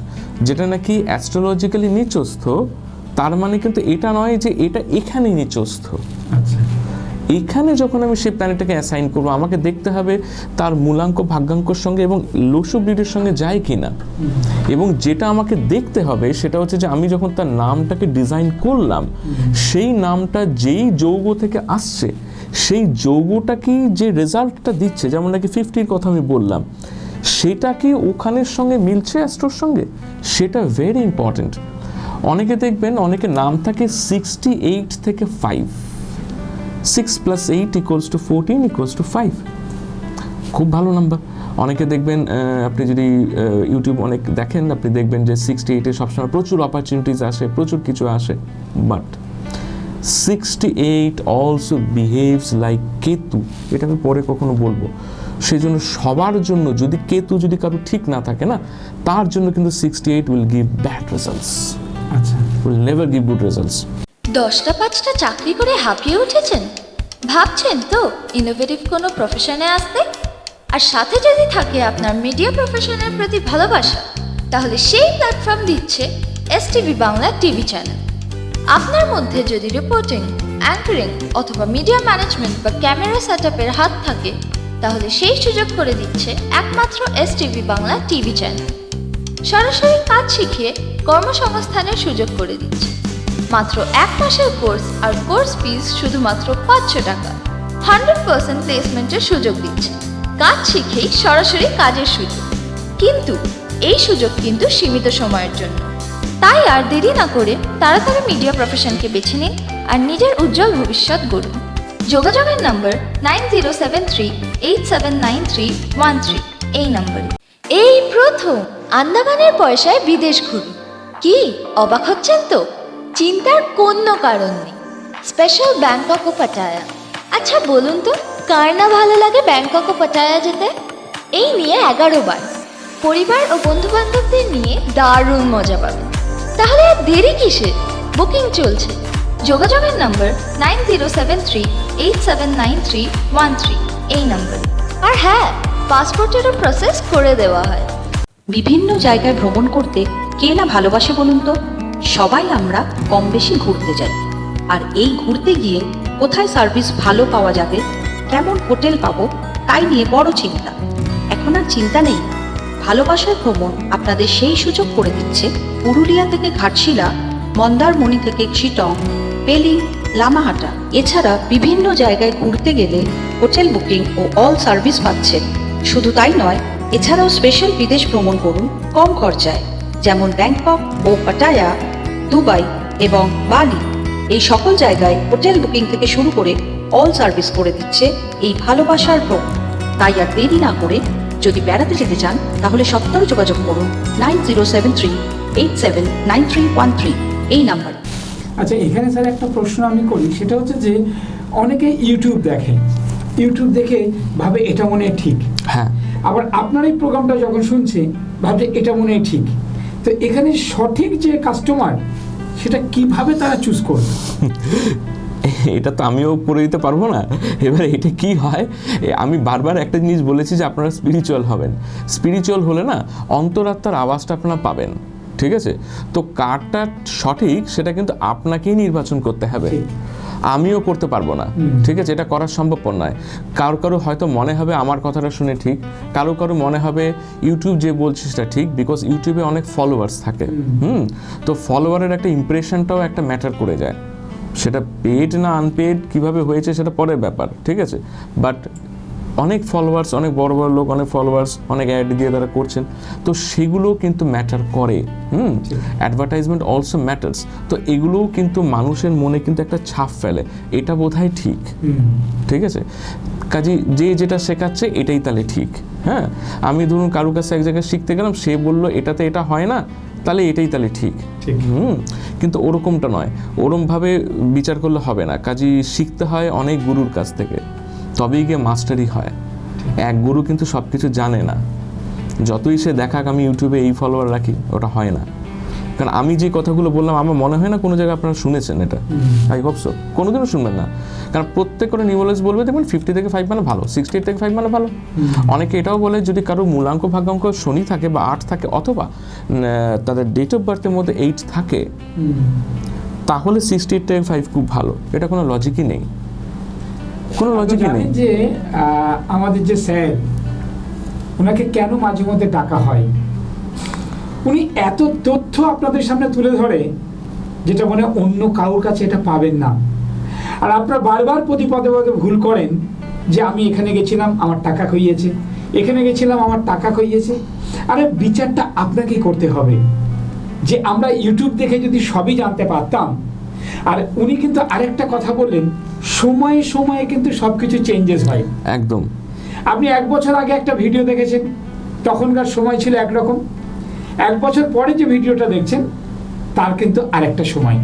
যেটা নাকি অ্যাস্ট্রোলজিক্যালি নিচস্থ, তার মানে কিন্তু এটা নয় যে এটা এখানে নিচস্থ। আচ্ছা, এখানে যখন আমি সেই প্ল্যানেটটাকে অ্যাসাইন করবো, আমাকে দেখতে হবে তার মূলাঙ্ক ভাগ্যাঙ্কর সঙ্গে এবং লসু গ্রিডের সঙ্গে যায় কি না। এবং যেটা আমাকে দেখতে হবে সেটা হচ্ছে যে আমি যখন তার নামটাকে ডিজাইন করলাম, সেই নামটা যেই যৌগ থেকে আসছে, সেই যৌগটা কি যে রেজাল্টটা দিচ্ছে, যেমন নাকি 50-র কথা আমি বললাম, সেটা কি ওখানের সঙ্গে মিলছে অ্যাস্ট্রোর সঙ্গে, সেটা ভেরি ইম্পর্টেন্ট। অনেকে দেখবেন অনেকে নাম থাকে 68 থেকে 5, 6 + 8 = 14 = 5, খুব ভালো নাম্বার। অনেকে দেখবেন, আপনি যদি ইউটিউব অনেক দেখেন, আপনি দেখবেন যে 68-এ সবসময় প্রচুর অপরচুনিটিস আসে, প্রচুর কিছু আসে, but 68 also behaves like Ketu, এটা আমি পরে কখনো বলবো। সেই জন্য সবার জন্য যদি কেতু যদি কারো ঠিক না থাকে না, তার জন্য কিন্তু 68 উইল গিভ ব্যাড রেজাল্টস, আচ্ছা, will never give good results. 10টা 5টা চাকরি করে হাঁপিয়ে উঠেছেন, ভাবছেন তো ইনোভেটিভ কোনো প্রফেশনে আসতে, আর সাথে যদি থাকে আপনার মিডিয়া প্রফেশনের প্রতি ভালোবাসা, তাহলে সেই প্ল্যাটফর্ম দিচ্ছে এসটিভি বাংলা টিভি চ্যানেল। আপনার মধ্যে যদি রিপোর্টিং, অ্যাঙ্কারিং অথবা মিডিয়া ম্যানেজমেন্ট বা ক্যামেরা সেটআপের হাত থাকে, তাহলে সেই সুযোগ করে দিচ্ছে একমাত্র এসটিভি বাংলা টিভি চ্যানেল। সরাসরি কাজ শিখিয়ে কর্মসংস্থানের সুযোগ করে দিচ্ছে। মাত্র 1 মাসের কোর্স, আর কোর্স ফিস শুধুমাত্র 500 টাকা। 100% প্লেসমেন্টের সুযোগ দিচ্ছে, কাজ শিখেই সরাসরি কাজের সুযোগ। কিন্তু এই সুযোগ কিন্তু সীমিত সময়ের জন্য, তাই আর দেরি না করে তাড়াতাড়ি মিডিয়া প্রফেশনকে বেছে নিন আর নিজের উজ্জ্বল ভবিষ্যৎ গড়ুন। যোগাযোগের নম্বর 9073879313 এই নম্বরে। এই প্রথম আন্দামানের পয়সায় বিদেশ ঘুরুন। কি অবাক হচ্ছেন তো? চিন্তার কোনো কারণ নেই। স্পেশাল ব্যাংকক ও পাটায়া। আচ্ছা বলুন তো, কার না ভালো লাগে ব্যাংকক ও পাটায়া যেতে? এই নিয়ে 11 বার পরিবার ও বন্ধু বান্ধবদের নিয়ে দারুণ মজা পাবেন। তাহলে আর দেরি কিসে? বুকিং চলছে। যোগাযোগের নম্বর 9073879313 এই নম্বরে। আর হ্যাঁ, পাসপোর্টেরও প্রসেস করে দেওয়া হয়। বিভিন্ন জায়গায় ভ্রমণ করতে কে না ভালোবাসে বলুন তো? সবাই আমরা কম বেশি ঘুরতে যাই, আর এই ঘুরতে গিয়ে কোথায় সার্ভিস ভালো পাওয়া যাবে, কেমন হোটেল পাবো, তাই নিয়ে বড় চিন্তা। এখন আর চিন্তা নেই, ভালোবাসার ভ্রমণ আপনাদের সেই সুযোগ করে দিচ্ছে পুরুলিয়া থেকে ঘাটশিলা, মন্দারমণি থেকে চিটং, পেলি, লামাহাটা। এছাড়া বিভিন্ন জায়গায় ঘুরতে গেলে হোটেল বুকিং ও অল সার্ভিস পাচ্ছেন। শুধু তাই নয়, এছাড়াও স্পেশাল বিদেশ ভ্রমণ করুন কম খরচায়, যেমন ব্যাংকক ও পাটায়া, দুবাই এবং বালি। এই সকল জায়গায় হোটেল বুকিং থেকে শুরু করে অল সার্ভিস করে দিচ্ছে এই ভালোবাসার ভ্রমণ। তাই আর দেরি না করে যদি বেড়াতে যেতে চান, তাহলে সত্তর যোগাযোগ করুন 9073879313 এই নাম্বার। আচ্ছা, এখানে স্যার একটা প্রশ্ন আমি করি, সেটা হচ্ছে যে অনেকে ইউটিউব দেখে ভাবে এটা মনে হয় ঠিক, হ্যাঁ, আবার আপনার এই প্রোগ্রামটা যখন শুনছে ভাবছে এটা মনে হয় ঠিক। তো এখানে সঠিক যে কাস্টমার, সেটা কিভাবে তারা চুজ করবে? এটা তো আমিও করে দিতে পারবো না। এবার এটা কি হয়, আমি বারবার একটা জিনিস বলেছি যে আপনারা স্পিরিচুয়াল হবেন। স্পিরিচুয়াল হলে না অন্তরাত্মার আওয়াজটা আপনারা পাবেন, ঠিক আছে? তো কারটা সঠিক সেটা কিন্তু আপনাকেই নির্বাচন করতে হবে, আমিও করতে পারবো না, ঠিক আছে? এটা করা সম্ভবপর নয়। কারো হয়তো মনে হবে আমার কথাটা শুনে ঠিক, কারো মনে হবে ইউটিউব যে বলছে সেটা ঠিক, বিকজ ইউটিউবে অনেক ফলোয়ার্স থাকে। তো ফলোয়ারের একটা ইমপ্রেশনটাও একটা ম্যাটার করে যায়। সেটা পেড না আনপেড কীভাবে হয়েছে সেটা পরের ব্যাপার, ঠিক আছে? বাট অনেক ফলোয়ার্স, অনেক বড় বড় লোক অনেক ফলোয়ার্স, অনেক অ্যাড দিয়ে তারা করছেন, তো সেগুলো কিন্তু ম্যাটার করে। Advertisement also matters. তো এগুলোও কিন্তু মানুষের মনে কিন্তু একটা ছাপ ফেলে, এটা বোধহয় ঠিক, ঠিক আছে? কাজে যে যেটা শেখাচ্ছে এটাই তাহলে ঠিক। হ্যাঁ, আমি ধরুন কারোর কাছে এক জায়গায় শিখতে গেলাম, সে বললো এটাতে এটা হয় না, তাহলে এটাই তাহলে ঠিক। কিন্তু ওরকমটা নয়, ওরমভাবে বিচার করলে হবে না। কাজে শিখতে হয় অনেক গুরুর কাছ থেকে, তবেই গিয়ে মাস্টারি হয়। এক গুরু কিন্তু সব কিছু জানে না, যতই সে দেখাক আমি ইউটিউবে এই ফলোয়ার রাখি, ওটা হয় না। কারণ আমি যে কথাগুলো বললাম আমার মনে হয় না কোনো জায়গায় আপনারা শুনেছেন এটা, আই হোপ সো। কোনোদিনও শুনবেন না, কারণ প্রত্যেক করে নিউমোলজি বলবে দেখবেন 50 থেকে 5 মানে ভালো, 68 থেকে 5 মানে ভালো। অনেকে এটাও বলে যদি কারো মূলাঙ্ক ভাগ্যাঙ্ক শনি থাকে বা 8 থাকে, অথবা তাদের ডেট অফ বার্থের মধ্যে 8 থাকে, তাহলে 68 থেকে 5 খুব ভালো। এটা কোনো লজিকই নেই, কোনো লজিকই নেই। যে আমাদের যে স্যার, ওনাকে কেন মাঝে মধ্যে ডাকা হয়? উনি এত তথ্য আপনাদের সামনে তুলে ধরে যেটা মানে অন্য কারোর কাছে এটা পাবেন না। আর আপনারা বারবার প্রতি পদে পদে ভুল করেন যে আমি এখানে গেছিলাম আমার টাকা খইয়েছে, এখানে গেছিলাম আমার টাকা খইয়েছে। আরে বিচারটা আপনাকেই করতে হবে। যে আমরা ইউটিউব দেখে যদি সবই জানতে পারতাম। আর উনি কিন্তু আরেকটা কথা বললেন, সময়ে সময়ে কিন্তু সবকিছু চেঞ্জেস হয়। একদম। আপনি 1 বছর আগে একটা ভিডিও দেখেছেন, তখনকার সময় ছিল একরকম। 1 বছর পরে যে ভিডিওটা দেখছেন তার কিন্তু আরেকটা সময়।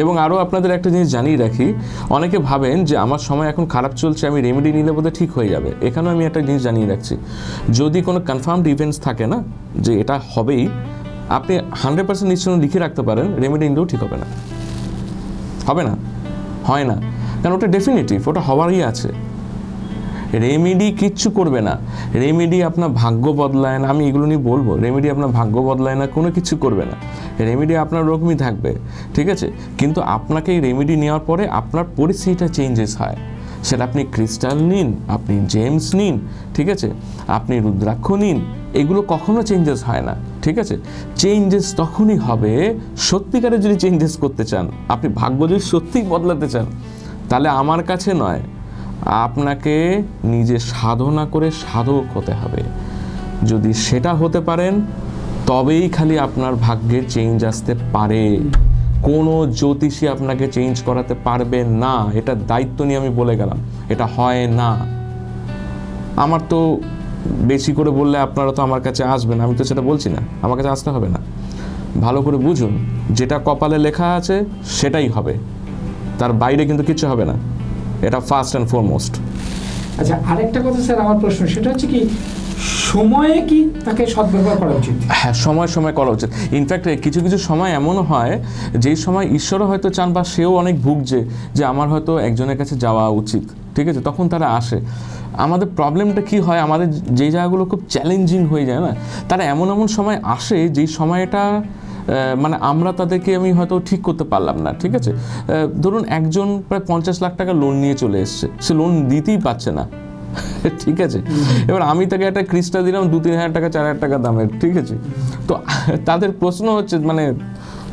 এবং আরও আপনাদের একটা জিনিস জানিয়ে রাখি, অনেকে ভাবেন যে আমার সময় এখন খারাপ চলছে, আমি রেমেডি নিলে বোধহয় ঠিক হয়ে যাবে। এখানেও আমি একটা জিনিস জানিয়ে রাখছি, যদি কোনো কনফার্মড ইভেন্টস থাকে না যে এটা হবেই, আপনি 100% নিশ্চয় লিখে রাখতে পারেন রেমেডি নিলেও ঠিক হবে না, হবে না, হয় না। কারণ ওটা ডেফিনেটিভ, ওটা হওয়ারই আছে। রেমেডি কিচ্ছু করবে না, রেমেডি আপনার ভাগ্য বদলায় না। আমি এগুলো নিয়ে বলবো, রেমেডি আপনার ভাগ্য বদলায় না, কোনো কিছু করবে না। রেমেডি আপনার ওরকমই থাকবে, ঠিক আছে? কিন্তু আপনাকে এই রেমেডি নেওয়ার পরে আপনার পরিস্থিতিটা চেঞ্জেস হয়। সেটা আপনি ক্রিস্টাল নিন, আপনি জেমস নিন, ঠিক আছে, আপনি রুদ্রাক্ষ নিন, এগুলো কখনো চেঞ্জেস হয় না, ঠিক আছে? চেঞ্জেস তখনই হবে সত্যিকারে যদি চেঞ্জেস করতে চান, আপনি ভাগ্য যদি সত্যিই বদলাতে চান, তাহলে আমার কাছে নয়, আপনাকে নিজে সাধনা করে সাধক হতে হবে। যদি সেটা হতে পারেন তবেই খালি আপনার ভাগ্যের চেঞ্জ আসতে পারে। কোনো জ্যোতিষী আপনাকে চেঞ্জ করাতে পারবে না, এটা দায়িত্ব নিয়ে আমি বলে গেলাম, এটা হয় না। আমার তো বেশি করে বললে আপনারা তো আমার কাছে আসবেন, আমি তো সেটা বলছি না, আমার কাছে আসতে হবে না। ভালো করে বুঝুন, যেটা কপালে লেখা আছে সেটাই হবে, তার বাইরে কিন্তু কিছু হবে না। এটা ফার্স্ট অ্যান্ড ফরমোস্ট। আচ্ছা, আরেকটা কথা স্যার, আমার প্রশ্ন সেটা হচ্ছে কি, সময়ে কি তাকে সদ্ব্যবহার করা উচিত? হ্যাঁ, সময় সময় করা উচিত। ইনফ্যাক্ট কিছু কিছু সময় এমনও হয় যেই সময় ঈশ্বরও হয়তো চান বা সেও অনেক ভুগছে যে আমার হয়তো একজনের কাছে যাওয়া উচিত, ঠিক আছে, তখন তারা আসে। আমাদের প্রবলেমটা কি হয়, আমাদের যেই জায়গাগুলো খুব চ্যালেঞ্জিং হয়ে যায় না, তারা এমন এমন সময় আসে যেই সময়টা মানে আমরা তাদেরকে আমি হয়তো ঠিক করতে পারলাম না, ঠিক আছে? ধরুন একজন প্রায় 50 লাখ টাকা লোন নিয়ে চলে এসছে, সে লোন দিতেই পারছে না, ঠিক আছে? এবার আমি তাকে একটা ক্রিস্টাল দিলাম 2-3 হাজার টাকা 4 হাজার টাকা দামের, ঠিক আছে? তো তাদের প্রশ্ন হচ্ছে, মানে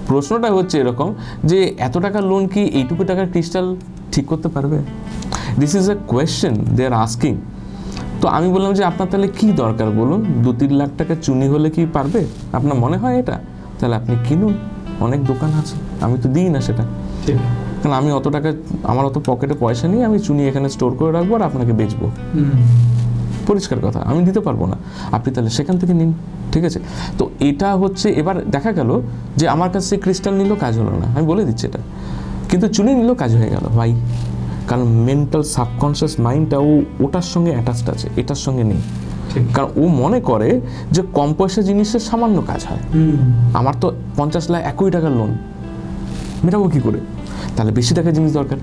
প্রশ্নটা হচ্ছে এরকম যে এত টাকার লোন কি এইটুকু টাকার ক্রিস্টাল ঠিক করতে পারবে? This is a question they are asking. তো আমি বললাম যে আপনার তাহলে কী দরকার বলুন, 2-3 লাখ টাকা চুনি হলে কি পারবে? আপনার মনে হয় এটা? তাহলে আপনি কিনুন, অনেক দোকান আছে, আমি তো দিই না সেটা। কারণ আমি অত টাকা, আমার অত পকেটে পয়সা নিয়ে আমি চুনি এখানে স্টোর করে রাখবো আর আপনাকে বেচবো, পরিষ্কার কথা, আমি দিতে পারবো না। আপনি তাহলে সেখান থেকে নিন, ঠিক আছে? তো এটা হচ্ছে, এবার দেখা গেল যে আমার কাছে ক্রিস্টাল নিলেও কাজ হলো না, আমি বলে দিচ্ছি এটা, কিন্তু চুনি নিলেও কাজ হয়ে গেল। ভাই, কারণ মেন্টাল সাবকনশিয়াস মাইন্ডটা ওটার সঙ্গে অ্যাটাচড আছে, এটার সঙ্গে নেই। কারণ ও মনে করে যে কম পয়সা জিনিসের সামান্য কাজ হয়। আমার তো 50 লাখ 1 কোটি টাকার লোন, মেটাবো কী করে? তাহলে বেশি টাকার জিনিস দরকার।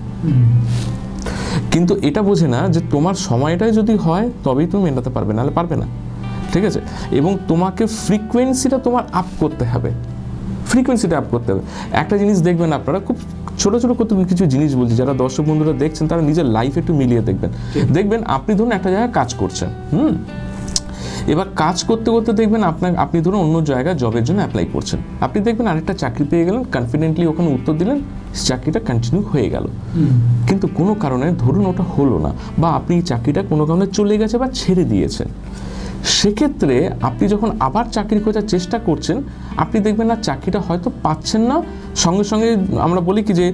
কিন্তু এটা বোঝে না যে তোমার সময়টাই যদি হয় তবেই তুমি মেটাতে পারবে, নাহলে পারবে না। ঠিক আছে, এবং তোমাকে ফ্রিকোয়েন্সিটা তোমার আপ করতে হবে, ফ্রিকোয়েন্সিটা আপ করতে হবে। একটা জিনিস দেখবেন আপনারা, খুব ছোটো ছোটো কত কিছু জিনিস বলছি, যারা দর্শক বন্ধুরা দেখছেন তারা নিজের লাইফ একটু মিলিয়ে দেখবেন। দেখবেন আপনি ধরুন একটা জায়গায় কাজ করছেন, এবার কাজ করতে করতে দেখবেন আপনি ধরুন অন্য জায়গায় জবের জন্য অ্যাপ্লাই করছেন, আপনি দেখবেন আরেকটা চাকরি পেয়ে গেলেন, কনফিডেন্টলি ওখানে উত্তর দিলেন, চাকরিটা কন্টিনিউ হয়ে গেল। কিন্তু কোনো কারণে ধরুন ওটা হলো না, বা আপনি চাকরিটা কোনো কারণে চলে গেছে বা ছেড়ে দিয়েছেন, সেক্ষেত্রে আপনি যখন আবার চাকরি খোঁজার চেষ্টা করছেন, আপনি দেখবেন না চাকরিটা হয়তো পাচ্ছেন না। সঙ্গে সঙ্গে আমরা বলি কি যে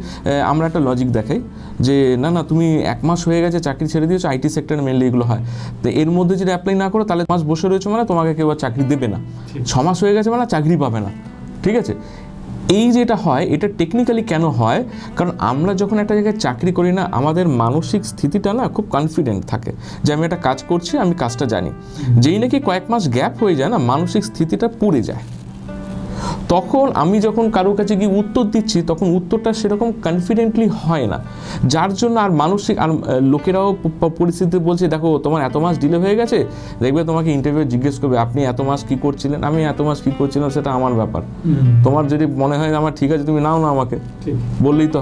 আমরা একটা লজিক দেখাই যে না না তুমি 1 মাস হয়ে গেছে চাকরি ছেড়ে দিয়েছো, আইটি সেক্টরে মেনলি এগুলো হয়, তো এর মধ্যে যদি অ্যাপ্লাই না করো তাহলে 1 মাস বসে রয়েছে মানে তোমাকে কেউ আর চাকরি দেবে না, 6 মাস হয়ে গেছে মানে চাকরি পাবে না। ঠিক আছে, এই যেটা হয় এটা টেকনিক্যালি কেন হয়, কারণ আমরা যখন একটা জায়গায় চাকরি করি না, আমাদের মানসিক স্থিতিটা না খুব কনফিডেন্ট থাকে যে আমি একটা কাজ করছি, আমি কাজটা জানি। যেই নাকি কয়েক মাস গ্যাপ হয়ে যায় না, মানসিক স্থিতিটা পুড়ে যায়। তখন আমি যখন কারোর কাছে গিয়ে উত্তর দিচ্ছি, তখন উত্তরটা সেরকম কনফিডেন্টলি হয় না, যার জন্য আর মানসিক আর লোকেরাও পরিস্থিতি বলছে দেখো তোমার এত মাস ডিলে হয়ে গেছে, দেখবে তোমাকে ইন্টারভিউ জিজ্ঞেস করবে আপনি এত মাস কী করছিলেন, আমি এত মাস কী করছিলাম, সেটা আমার ব্যাপার। তোমার যদি মনে হয় আমার ঠিক আছে তুমি নাও না আমাকে, বললেই তো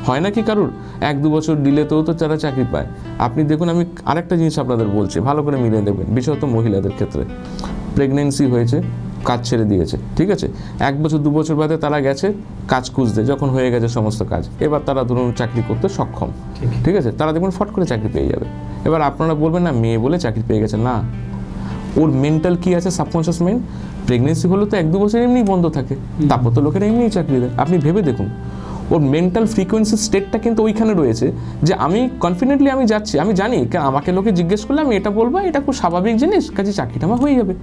হয় না কি কারুর 1-2 বছর ডিলেতেও তো যারা চাকরি পায়। আপনি দেখুন, আমি আরেকটা জিনিস আপনাদের বলছি, ভালো করে মিলিয়ে দেখবেন, বিশেষত মহিলাদের ক্ষেত্রে, প্রেগনেন্সি হয়েছে, কাজ ছেড়ে দিয়েছে, ঠিক আছে, 1 বছর 2 বছর বাদে তারা গেছে কাজ খুঁজতে, যখন হয়ে গেছে সমস্ত কাজ, এবার তারা ধরুন চাকরি করতে সক্ষম, ঠিক আছে, তারা দেখবেন ফট করে চাকরি পেয়ে যাবে। এবার আপনারা বলবেন না মেয়ে বলে চাকরি পেয়ে গেছে, না, ওর মেন্টাল কি আছে, সাবকনশিয়াস মাইন্ড, প্রেগনেন্সি হলে তো 1-2 বছর এমনি বন্ধ থাকে, তারপর তো লোকেরা এমনিই চাকরি দেয়। আপনি ভেবে দেখুন, ওর মেন্টাল ফ্রিকোয়েন্সি স্টেটটা কিন্তু ওইখানে রয়েছে যে আমি কনফিডেন্টলি আমি যাচ্ছি, আমি জানি আমাকে লোকে জিজ্ঞেস করলে আমি এটা বলবো, এটা খুব স্বাভাবিক জিনিস, কাজে চাকরিটা আমার হয়ে যাবে।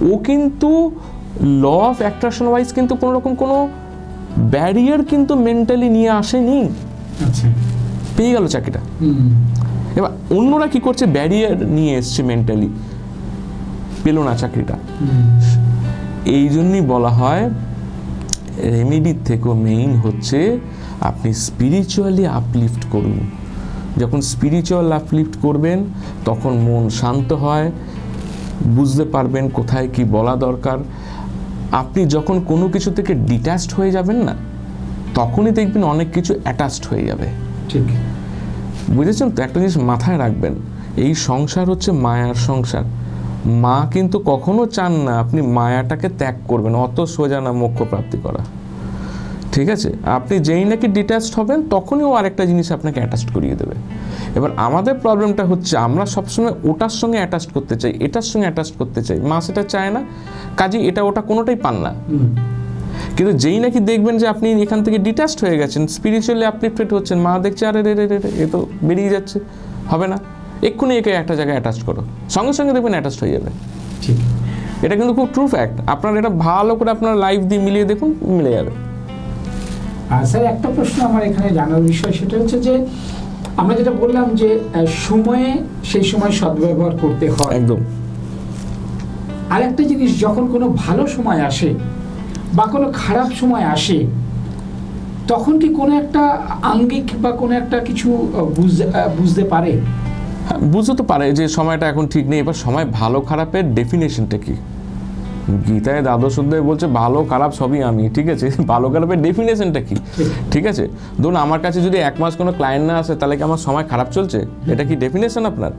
ও কিন্তু ল অফ অ্যাট্রাকশন ওয়াইজ কিন্তু কোনো রকম কোনো ব্যারিয়ার কিন্তু মেন্টালি নিয়ে আসেনি, পেয়ে গেল চাকরিটা। এবার অন্যরা কি করছে, ব্যারিয়ার নিয়ে এসছে মেন্টালি, পেল না চাকরিটা। এই জন্যই বলা হয় রেমেডির থেকেও মেইন হচ্ছে আপনি স্পিরিচুয়ালি আপলিফট করুন। যখন স্পিরিচুয়াল আপলিফট করবেন তখন মন শান্ত হয়, বুঝতে পারবেন কোথায় কি বলা দরকার। আপনি যখন কোনো কিছু থেকে ডিট্যাচড হয়ে যাবেন না, তখনই দেখবেন অনেক কিছু অ্যাটাচড হয়ে যাবে। ঠিক বুঝেছেন তো? একটা জিনিস মাথায় রাখবেন, এই সংসার হচ্ছে মায়ার সংসার। মা কিন্তু কখনো চান না আপনি মায়াটাকে ত্যাগ করবেন, অত সোজা না মোক্ষ প্রাপ্তি করা, ঠিক আছে? আপনি যেই নাকি ডিট্যাচড হবেন তখনই ও আরেকটা জিনিস আপনাকে অ্যাটাচড করিয়ে দেবে। এবার আমাদের প্রবলেমটা হচ্ছে আমরা সবসময় ওটার সঙ্গে অ্যাটাচড করতে চাই, এটার সঙ্গে অ্যাটাচড করতে চাই, মা সেটা চায় না, কাজে এটা ওটা কোনোটাই পান না। কিন্তু যেই নাকি দেখবেন যে আপনি এখান থেকে ডিট্যাচড হয়ে গেছেন, স্পিরিচুয়ালি আপলিফটেড হচ্ছেন, মা দেখছে আরে রে রে রে এ তো বেরিয়ে যাচ্ছে, হবে না, এক্ষুনি একে একটা জায়গায় অ্যাটাচ করো, সঙ্গে সঙ্গে দেখবেন অ্যাটাচড হয়ে যাবে। ঠিক, এটা কিন্তু খুব ট্রু ফ্যাক্ট। আপনার এটা ভালো করে আপনার লাইফ দিয়ে মিলিয়ে দেখুন, মিলে যাবে। আর স্যার একটা প্রশ্ন আমার এখানে জানার বিষয়, সেটা হচ্ছে যে আমরা যেটা বললাম যে সময়ে সেই সময় সদ্ব্যবহার করতে হয়, একদম। আর একটা জিনিস, যখন কোনো ভালো সময় আসে বা কোনো খারাপ সময় আসে, তখন কি কোনো একটা আঙ্গিক বা কোনো একটা কিছু বুঝতে পারে? হ্যাঁ, বুঝতে তো পারে যে সময়টা এখন ঠিক নেই। এবার সময় ভালো খারাপের ডেফিনেশনটা কি? গীতায় দ্বাদশ অধ্যায়ে বলছে ভালো খারাপ সবই আমি, ঠিক আছে? ভালো খারাপের ডেফিনেশনটা কি, ঠিক আছে? ধরুন আমার কাছে যদি 1 মাস কোনো ক্লায়েন্ট না আসে, তাহলে কি আমার সময় খারাপ চলছে? এটা কি ডেফিনেশন আপনার?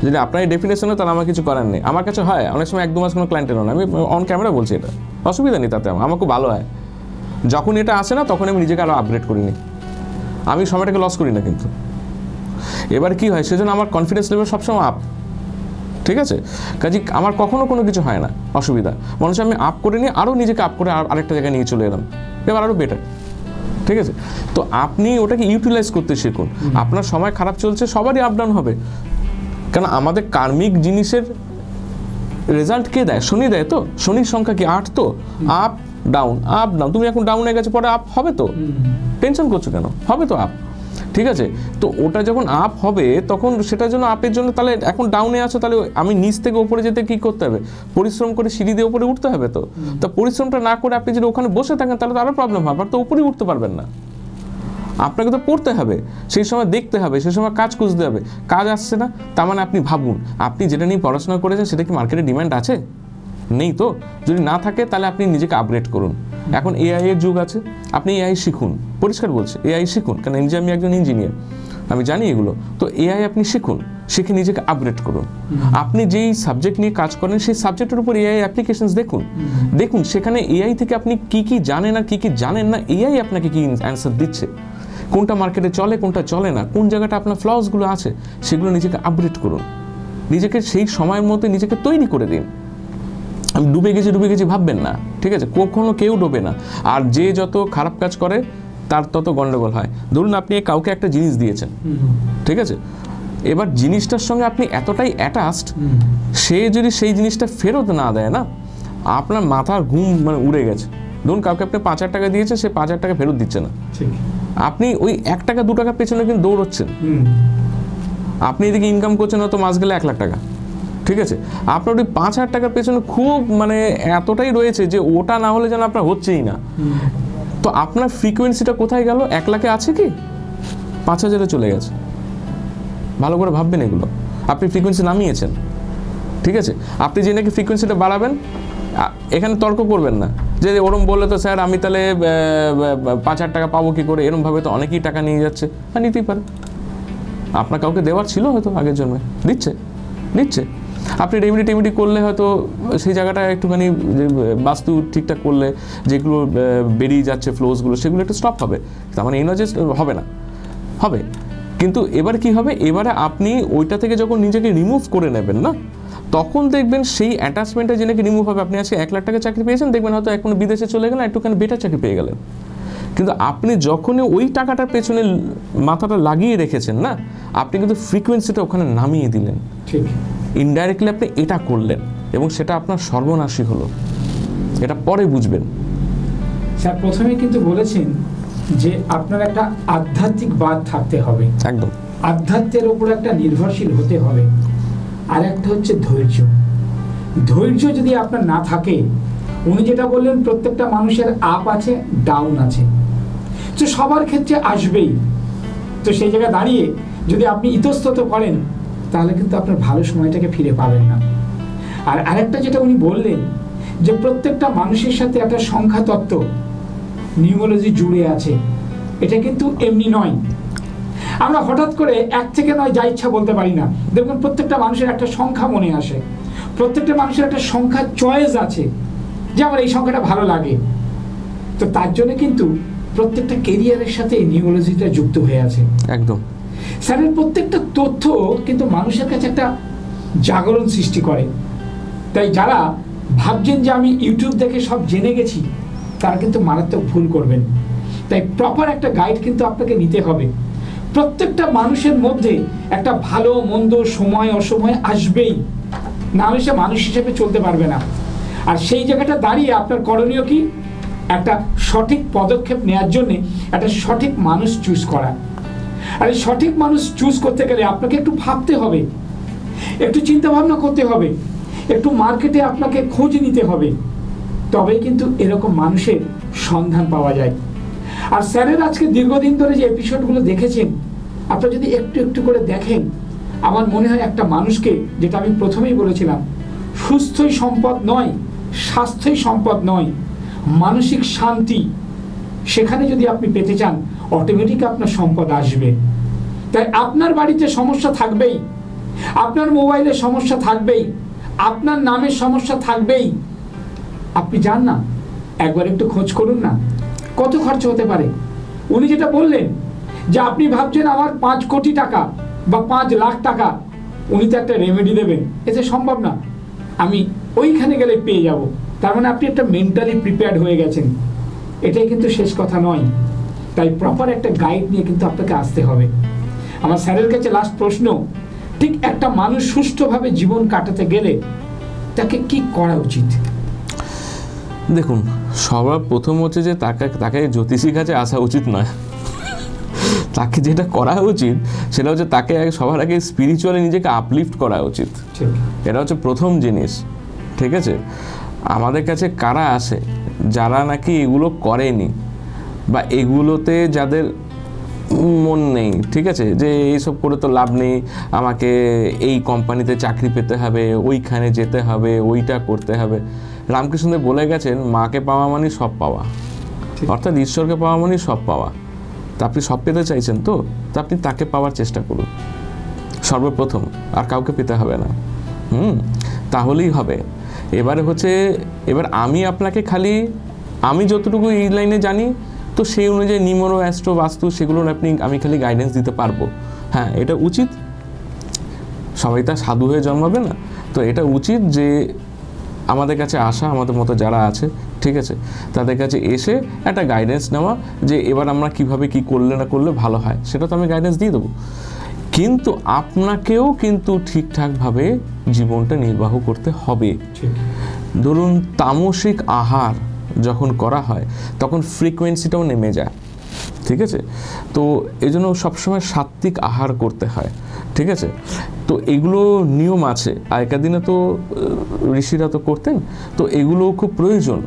যদি আপনার এই ডেফিনেশন হয়, তাহলে আমার কিছু করার নেই। আমার কাছে হয় অনেক সময় 1-2 মাস কোনো ক্লায়েন্ট এলো না, আমি অন ক্যামেরা বলছি, এটা অসুবিধা নেই, তাতে আমার খুব ভালো হয়। যখন এটা আসে না, তখন আমি নিজেকে আরও আপগ্রেড করি নি, আমি সময়টাকে লস করি না। কিন্তু এবার কি হয়, সেজন্য আমার কনফিডেন্স লেভেল সবসময় আপ, ঠিক আছে? কাজে আমার কখনো কোনো কিছু হয় না অসুবিধা, মানুষ আমি আপ করে নিয়ে আরও নিজেকে আপ করে আরেকটা জায়গায় নিয়ে চলে এলাম, এবার আরও বেটার, ঠিক আছে? তো আপনি ওটাকে ইউটিলাইজ করতে শিখুন। আপনার সময় খারাপ চলছে, সবারই আপ ডাউন হবে, কারণ আমাদের কার্মিক জিনিসের রেজাল্ট কে দেয়? শনি দেয়। তো শনির সংখ্যা কি 8? তো আপ ডাউন, আপ ডাউন। তুমি এখন ডাউনে গেছে, পরে আপ হবে, তো টেনশন করছো কেন? হবে তো আপ, ঠিক আছে? তো ওটা যখন আপ হবে, তখন সেটার জন্য আপের জন্য, তাহলে এখন ডাউনে আছো, তাহলে আমি নিচ থেকে উপরে যেতে কি করতে হবে? পরিশ্রম করে সিঁড়ি দিয়ে উপরে উঠতে হবে। তো পরিশ্রমটা না করে আপনি যদি ওখানে বসে থাকেন, তাহলে তো আরও প্রবলেম হবে, আর তো উপরেই উঠতে পারবেন না। আপনাকে তো পড়তে হবে, সেই সময় দেখতে হবে, সেই সময় কাজ খুঁজতে হবে। কাজ আসছে না, তার মানে আপনি ভাবুন, আপনি যেটা নিয়ে পড়াশোনা করেছেন সেটা কি মার্কেটে ডিমান্ড আছে? নেই তো। যদি না থাকে তাহলে আপনি নিজেকে আপগ্রেড করুন। এখন এআই এর যুগ আছে, আপনি এআই শিখুন, পরিষ্কার বলছে এআই শিখুন, কারণ আমি একজন ইঞ্জিনিয়ার, আমি জানি এগুলো। তো এআই আপনি শিখুন, শিখে নিজেকে আপগ্রেড করুন। আপনি যেই সাবজেক্ট নিয়ে কাজ করেন সেই সাবজেক্টের উপর এআই অ্যাপ্লিকেশনস দেখুন সেখানে এআই থেকে আপনি কি কি জানেন আর কি কি জানেন না, এআই আপনাকে কি অ্যান্সার দিচ্ছে, কোনটা মার্কেটে চলে কোনটা চলে না, কোন জায়গাটা আপনার ফ্লসগুলো আছে, সেগুলো নিজেকে আপগ্রেড করুন। নিজেকে সেই সময়ের মধ্যে নিজেকে তৈরি করে দিন। আমি ডুবে গেছি ভাববেন না, ঠিক আছে? কখনো কেউ ডোবে না। আর যে যত খারাপ কাজ করে তার তত গন্ডগোল হয়। ধরুন আপনি কাউকে একটা জিনিস দিয়েছেন, ঠিক আছে? এবার জিনিসটার সঙ্গে আপনি এতটাই অ্যাটাচড, সে যদি সেই জিনিসটা ফেরত না দেয় না, আপনার মাথার ঘুম মানে উড়ে গেছে। ধরুন কাউকে আপনি 5,000 টাকা দিয়েছে, সে 5,000 টাকা ফেরত দিচ্ছে না, আপনি ওই 1 টাকা 2 টাকা পেছনে কিন্তু দৌড়চ্ছেন। আপনি এদিকে ইনকাম করছেন হয়তো মাস গেলে 1 লাখ টাকা, ঠিক আছে? আপনার ওই 5,000 টাকার পেছনে খুব মানে এতটাই রয়েছে যে ওটা না হলে যেন আপনার হচ্ছেই না। তো আপনার ফ্রিকোয়েন্সিটা কোথায় গেল? 1 লাখে আছে কি 5,000-এ চলে গেছে। ভালো করে ভাববেন এগুলো। আপনি ফ্রিকোয়েন্সি নামিয়েছেন, ঠিক আছে? আপনি যে নাকি ফ্রিকোয়েন্সিটা বাড়াবেন, এখানে তর্ক করবেন না যে ওরম বললে তো স্যার আমি তাহলে 5,000 টাকা পাবো কী করে, এরমভাবে তো অনেকেই টাকা নিয়ে যাচ্ছে। আর নিতেই পারে, আপনার কাউকে দেওয়ার ছিল হয়তো আগের জন্মে, দিচ্ছে। আপনি রেমিডি করলে হয়তো সেই জায়গাটা একটুখানি বাস্তু ঠিকঠাক করলে যেগুলো বেরিয়ে যাচ্ছে ফ্লোসগুলো, সেগুলো একটু স্টপ হবে। তার মানে এই নয় যে হবে না, হবে। কিন্তু এবার কি হবে, এবারে আপনি ওইটা থেকে যখন নিজেকে রিমুভ করে নেবেন না, তখন দেখবেন সেই অ্যাটাচমেন্টটা যে নাকি রিমুভ হবে। আপনি আজকে 1 লাখ টাকা চাকরি পেয়েছেন, দেখবেন হয়তো এখন বিদেশে চলে গেলেন, একটুখানি বেটার চাকরি পেয়ে গেলেন। কিন্তু আপনি যখনই ওই টাকাটার পেছনে মাথাটা লাগিয়ে রেখেছেন না, আপনি কিন্তু ফ্রিকোয়েন্সিটা ওখানে নামিয়ে দিলেন। ঠিক, ইনডাইরেক্টলি আপনি এটা করলেন এবং সেটা আপনার সর্বনাশী হলো। এটা পরে বুঝবেন। স্যার প্রথমে কিন্তু বলেছেন যে আপনার একটা আধ্যাত্মিক বাদ থাকতে হবে, একদম আধ্যাত্মের উপর একটা নির্ভরশীল হতে হবে। আর একটা হচ্ছে ধৈর্য যদি আপনার না থাকে, উনি যেটা বললেন প্রত্যেকটা মানুষের আপ আছে ডাউন আছে, তো সবার ক্ষেত্রে আসবেই। তো সেই জায়গায় দাঁড়িয়ে যদি আপনি ইতস্তত করেন, তাহলে কিন্তু আপনার ভালো সময়টাকে ফিরে পাবেন না। আর আরেকটা যেটা উনি বললেন যে প্রত্যেকটা মানুষের সাথে একটা সংখ্যা তত্ত্ব নিউমোলজি জুড়ে আছে, এটা কিন্তু এমনি নয়। আমরা হঠাৎ করে 1 থেকে 9 যা ইচ্ছা বলতে পারি না। দেখুন প্রত্যেকটা মানুষের একটা সংখ্যা মনে আসে, প্রত্যেকটা মানুষের একটা সংখ্যা চয়েস আছে যে আমার এই সংখ্যাটা ভালো লাগে। তো তার জন্য কিন্তু প্রত্যেকটা কেরিয়ারের সাথে নিউমোলজিটা যুক্ত হয়ে আছে। একদম স্যারের প্রত্যেকটা তথ্য কিন্তু মানুষের কাছে একটা জাগরণ সৃষ্টি করে। তাই যারা ভাবছেন যে আমি ইউটিউব দেখে সব জেনে গেছি, তারা কিন্তু মারাত্মক ভুল করবেন। তাই প্রপার একটা গাইড কিন্তু আপনাকে নিতে হবে। প্রত্যেকটা মানুষের মধ্যে একটা ভালো মন্দ সময় অসময় আসবেই, না হলে সে মানুষ হিসেবে চলতে পারবে না। আর সেই জায়গাটা দাঁড়িয়ে আপনার করণীয় কি, একটা সঠিক পদক্ষেপ নেওয়ার জন্যে একটা সঠিক মানুষ চুজ করা। আর এই সঠিক মানুষ চুজ করতে গেলে আপনাকে একটু ভাবতে হবে, একটু চিন্তা ভাবনা করতে হবে, একটু মার্কেটে আপনাকে খোঁজ নিতে হবে, তবেই কিন্তু এরকম মানুষের সন্ধান পাওয়া যায়। আর স্যারের আজকে দীর্ঘদিন ধরে যে এপিসোডগুলো দেখেছেন, আপনারা যদি একটু একটু করে দেখেন, আমার মনে হয় একটা মানুষকে, যেটা আমি প্রথমেই বলেছিলাম, সুস্থই সম্পদ নয়, স্বাস্থ্যই সম্পদ নয়, মানসিক শান্তি সেখানে যদি আপনি পেতে চান, অটোমেটিক আপনার সম্পদ আসবে। তাই আপনার বাড়িতে সমস্যা থাকবেই, আপনার মোবাইলে সমস্যা থাকবেই, আপনার নামের সমস্যা থাকবেই। আপনি যান না, একবার একটু খোঁজ করুন না, কত খরচ হতে পারে। উনি যেটা বললেন যে আপনি ভাবছেন আমার 5 কোটি টাকা বা 5 লাখ টাকা, উনি তো একটা রেমেডি দেবেন, এতে সম্ভব না। আমি ওইখানে গেলে পেয়ে যাব, তার মানে আপনি একটা মেন্টালি প্রিপেয়ার্ড হয়ে গেছেন। এটাই কিন্তু শেষ কথা নয়। তাই প্রপার একটা গাইড নিয়ে কিন্তু আপনাকে আসতে হবে। আমার স্যারের কাছে লাস্ট প্রশ্ন, ঠিক একটা মানুষ সুষ্ঠুভাবে জীবন কাটাতে গেলে তাকে কি করা উচিত? দেখুন, সবার প্রথম হচ্ছে যে তাকে জ্যোতিষীর কাছে আসা উচিত নয়। তাকে যেটা করা উচিত সেটা হচ্ছে তাকে সবার আগে স্পিরিচুয়ালি নিজেকে আপলিফট করা উচিত। এটা হচ্ছে প্রথম জিনিস, ঠিক আছে? আমাদের কাছে কারা আসে, যারা নাকি এগুলো করেনি বা এগুলোতে যাদের মন নেই, ঠিক আছে, যে এইসব করে তো লাভ নেই, আমাকে এই কোম্পানিতে চাকরি পেতে হবে, ওইখানে যেতে হবে, ওইটা করতে হবে। রামকৃষ্ণদেব বলে গেছেন, মাকে পাওয়া মানে সব পাওয়া, অর্থাৎ ঈশ্বরকে পাওয়া মানে সব পাওয়া। তা আপনি সব পেতে চাইছেন তো আপনি তাকে পাওয়ার চেষ্টা করুন সর্বপ্রথম, আর কাউকে পেতে হবে না। তাহলেই হবে। এবার আমি আপনাকে খালি, আমি যতটুকু এই লাইনে জানি তো সেই অনুযায়ী নিউমেরো, অ্যাস্ট্রো, বাস্তু সেগুলোর আমি খালি গাইডেন্স দিতে পারবো। হ্যাঁ, এটা উচিত, সবাই তা সাধু হয়ে জন্মাবে না, তো এটা উচিত যে আমাদের কাছে আসা, আমাদের মতো যারা আছে, ঠিক আছে, তাদের কাছে এসে একটা গাইডেন্স নেওয়া যে এবার আমরা কিভাবে কি করলে না করলে ভালো হয়, সেটা তো আমি গাইডেন্স দিয়ে দেবো। কিন্তু আপনাকেও কিন্তু ঠিকঠাকভাবে জীবনটা নির্বাহ করতে হবে। ধরুন তামসিক আহার যখন করা হয় তখন ফ্রিকোয়েন্সিটাও নেমে যায়, ঠিক আছে, তো এই জন্য সবসময় সাত্ত্বিক আহার করতে হয়, ঠিক আছে। তো এগুলো নিয়ম আছে, আগেকার দিনে তো ঋষিরা তো করতেন, তো এগুলো খুব প্রয়োজন,